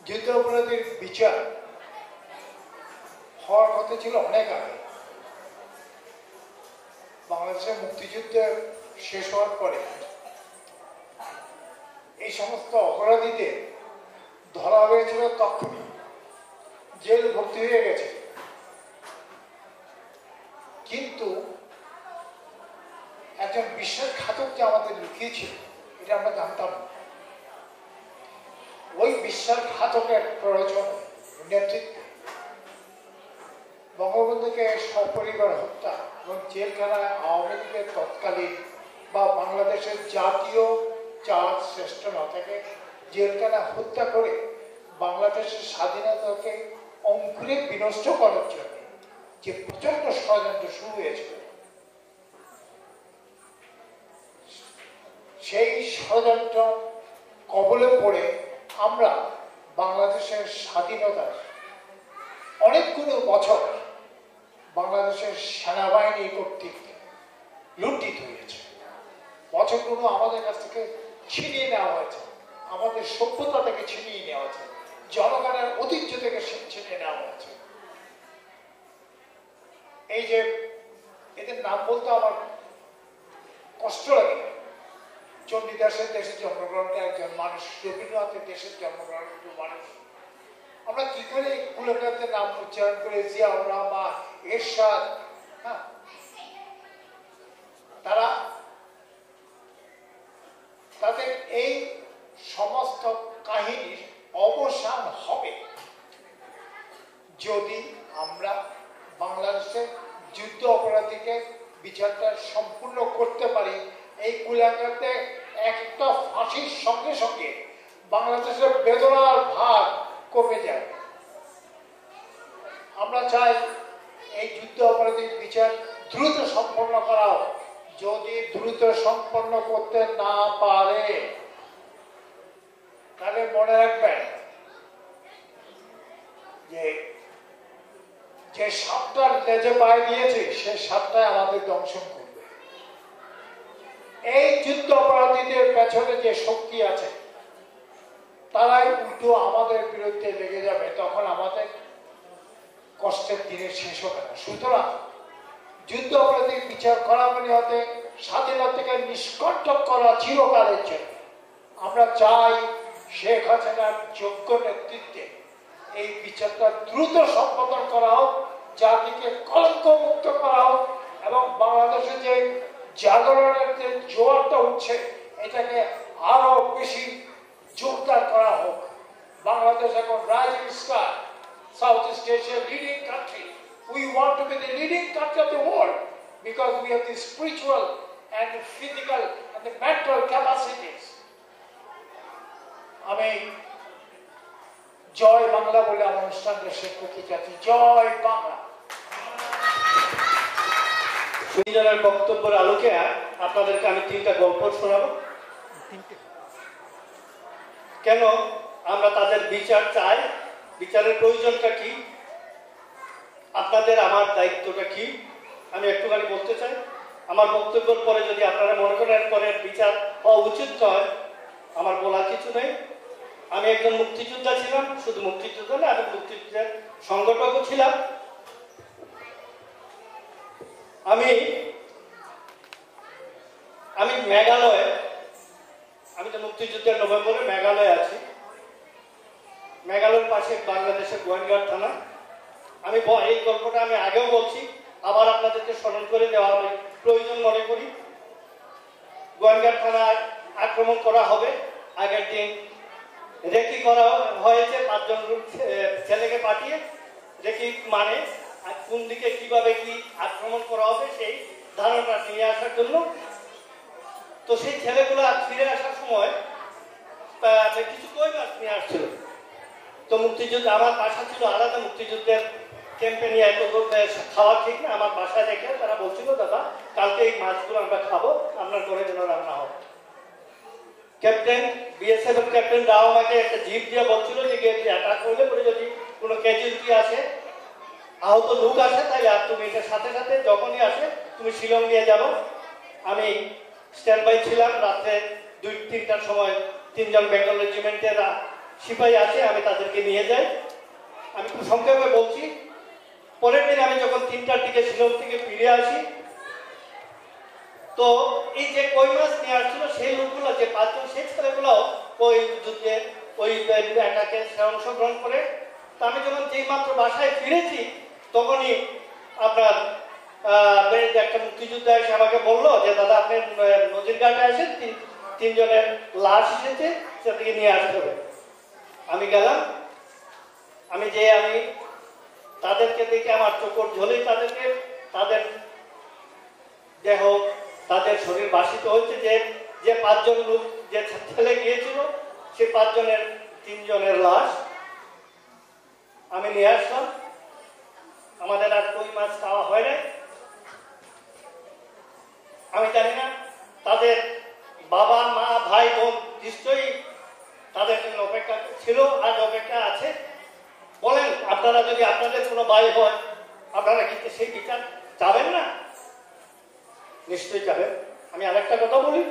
যুদ্ধ অপরাধীর বিচার হওয়ার কথা ছিল অনেক আগে। বাংলাদেশের মুক্তিযুদ্ধের শেষ হওয়ার পরে এই সমস্ত অপরাধীদের ধরা হয়েছিল, তখনই জেল ভর্তি হয়ে গেছে। কিন্তু একজন বিশ্বাসঘাতক যে আমাদের লুকিয়েছিল এটা আমরা জানতাম না। ওই বিশ্বাসঘাতকের প্রয়োজন নেতৃত্বে বঙ্গবন্ধুকে সপরিবার হত্যা এবং জেলখানায় আওয়ামী লীগের তৎকালীন বা বাংলাদেশের জাতীয় চার শ্রেষ্ঠ নেতাকে জেলখানায় হত্যা করে বাংলাদেশের স্বাধীনতাকে অঙ্কুরে বিনষ্ট করার জন্য যে প্রচন্ড ষড়যন্ত্র শুরু হয়েছিল, সেই ষড়যন্ত্র কবলে পড়ে আমরা বাংলাদেশের স্বাধীনতার অনেকগুলো বছর বাংলাদেশের সেনাবাহিনী কর্তৃক লুণ্ঠিত হয়েছে। বছরগুলো আমাদের কাছ থেকে ছিনিয়ে নেওয়া হয়েছে, আমাদের সভ্যতা থেকে ছিনিয়ে নেওয়া হয়েছে, জনগণের ঐতিহ্য থেকে ছিনিয়ে নেওয়া হয়েছে। এই যে এদের নাম বলতে আমার কষ্ট লাগে। চণ্ডীদাসের দেশে জন্মগ্রহণটা একজন মানুষ, রবীন্দ্রনাথের দেশের জন্মগ্রহণ একজন মানুষ। আমরা কি করে কুলেখাতের নাম উচ্চারণ করে জিয়াউর রহমান, এরশাদ, হ্যাঁ, তারা তাদের এই সমস্ত কাহিনীর অবসান হবে যদি আমরা বাংলাদেশের যুদ্ধ অপরাধীকে বিচারটা সম্পূর্ণ করতে পারি। এই কুলাকাতে একটা ফাঁসির সঙ্গে সঙ্গে বাংলাদেশের বেদনার ভার কমে যায়। আমরা চাই এই যুদ্ধ অপরাধীর বিচার দ্রুত সম্পন্ন করা হোক। যদি দ্রুত সম্পন্ন করতে না পারে তাহলে মনে রাখবেন যে সাপটার লেজে পায়ে দিয়েছে সে সাপটাই আমাদের দংশন করবে। এই যুদ্ধ অপরাধীদের পেছনে যে শক্তি আছে তারাই উল্টো আমাদের বিরুদ্ধে লেগে যাবে, তখন আমাদের কষ্টের দিনের শেষ হবে না। সুতরাং যুদ্ধ অপরাধীর বিচার করা মানে হতে স্বাধীনতাকে নিষ্কণ্টক করা চিরকালের জন্য। আমরা চাই শেখ হাসিনার যোগ্য নেতৃত্বে এই বিচারটা দ্রুত সম্পাদন করা হোক, জাতিকে কলঙ্ক মুক্ত করা হোক এবং বাংলাদেশে যে জাগরণের যে জোয়ারটা উঠছে এটাকে আরো বেশি জোরদার করা হোক। বাংলাদেশ এখন রাইজিং স্টার, সাউথ ইস্ট এশিয়ার leading country. We want to be the leading country of the world because we have the spiritual and the physical and the mental capacities. আমি জয় বাংলা বলে আমার অনুষ্ঠানটা শেষ করতে চাচ্ছি। জয় বাংলা। সুন্দরের বক্তব্যের আলোকে আপনাদেরকে আমি 3টা গল্প শোনাবো। কেন আমরা তাদের বিচার চাই, বিচারের প্রয়োজনটা কি, আপনাদের আমার দায়িত্বটা কি, আমি একটুখানি বলতে চাই। আমার বক্তব্যের পরে যদি আপনারা মনে করেন পরে বিচার হওয়া উচিত নয়, আমার বলার কিছু নেই। আমি একজন মুক্তিযোদ্ধা ছিলাম, শুধু মুক্তিযোদ্ধা না, আমি মুক্তিযুদ্ধের সংগঠকও ছিলাম। আমি মেঘালয়ে, আমি তো মুক্তিযুদ্ধের নভেম্বরে মেঘালয়ে আছি। মেঘালয়ের পাশে বাংলাদেশের গোয়েন্দাঘাট থানা। আমি এই গল্পটা আমি আগেও বলছি, আবার আপনাদেরকে স্মরণ করে দেওয়া আমি প্রয়োজন মনে করি। গোয়েন্দাঘাট থানায় আক্রমণ করা হবে, আগের দিন রেকি করা হয়েছে 5 জন ছেলেকে পাঠিয়ে। রেকি মানে কোন দিকে কিভাবে কি আক্রমণ করা হবে সেই ধারণা নিয়ে আসার জন্য। তো সেই ছেলেগুলো ফিরে আসার সময় কিছু কই মাছ নিয়ে আসছিল। তো মুক্তিযুদ্ধ, আমার বাসা ছিল আলাদা, মুক্তিযুদ্ধের ক্যাম্পে নিয়ে এত খাওয়া ঠিক না। আমার বাসায় দেখে তারা বলছিল, দাদা কালকে এই মাছগুলো আমরা খাবো, আপনার ঘরে যেন রান্না হবে। ক্যাপ্টেন, বিএসএফ ক্যাপ্টেন রাও আমাকে একটা জিপ দিয়ে বলছিল যে গেটে অ্যাটাক করলে পরে যদি কোনো ক্যাজুয়ালিটি আসে, আহত লোক আসে, তাই আর তুমি এটার সাথে সাথে যখনই আসে তুমি শিলং নিয়ে যাবো। আমি স্ট্যান্ড বাই ছিলাম। রাত্রে 2-3টার সময় 3 জন বেঙ্গল রেজিমেন্টের সিপাহী আসে, আমি তাদেরকে নিয়ে যাই। আমি খুব সংক্ষেপে বলছি। পরের দিন আমি যখন 3টার দিকে শিলং থেকে ফিরে আসি, তো এই যে কই মাছ নিয়ে আসছিল সেই লোকগুলো, যে 5 জন, সেই ছেলেগুলো ওই যুদ্ধে ওই এটাকে অংশগ্রহণ করে। তা আমি যখন যেই মাত্র বাসায় ফিরেছি, তখনই আপনার একটা মুক্তিযোদ্ধা এসে আমাকে বললো যে দাদা আপনি নদীর ঘাটে আসেন, 3 জনের লাশ এসেছে, সেটাকে নিয়ে আসতে হবে। আমি গেলাম। আমি তাদেরকে দেখে আমার চোখর ঝোলেই তাদের দেহ, তাদের শরীর বাসিত হচ্ছে। যে 5 জন লোক, যে ছেলে গিয়েছিল, সে 5 জনের 3 জনের লাশ আমি নিয়ে আসলাম। আমাদের আর কই মাছ খাওয়া হয় না। আমি জানি না তাদের বাবা মা ভাই বোন নিশ্চয়ই তাদের জন্য অপেক্ষা ছিল, আজ অপেক্ষা আছে। বলেন, আপনারা যদি আপনাদের কোনো ভাই হয়, আপনারা কিন্তু সেই বিচার চাবেন না? নিশ্চয়ই চাবেন। আমি আরেকটা কথা বলি,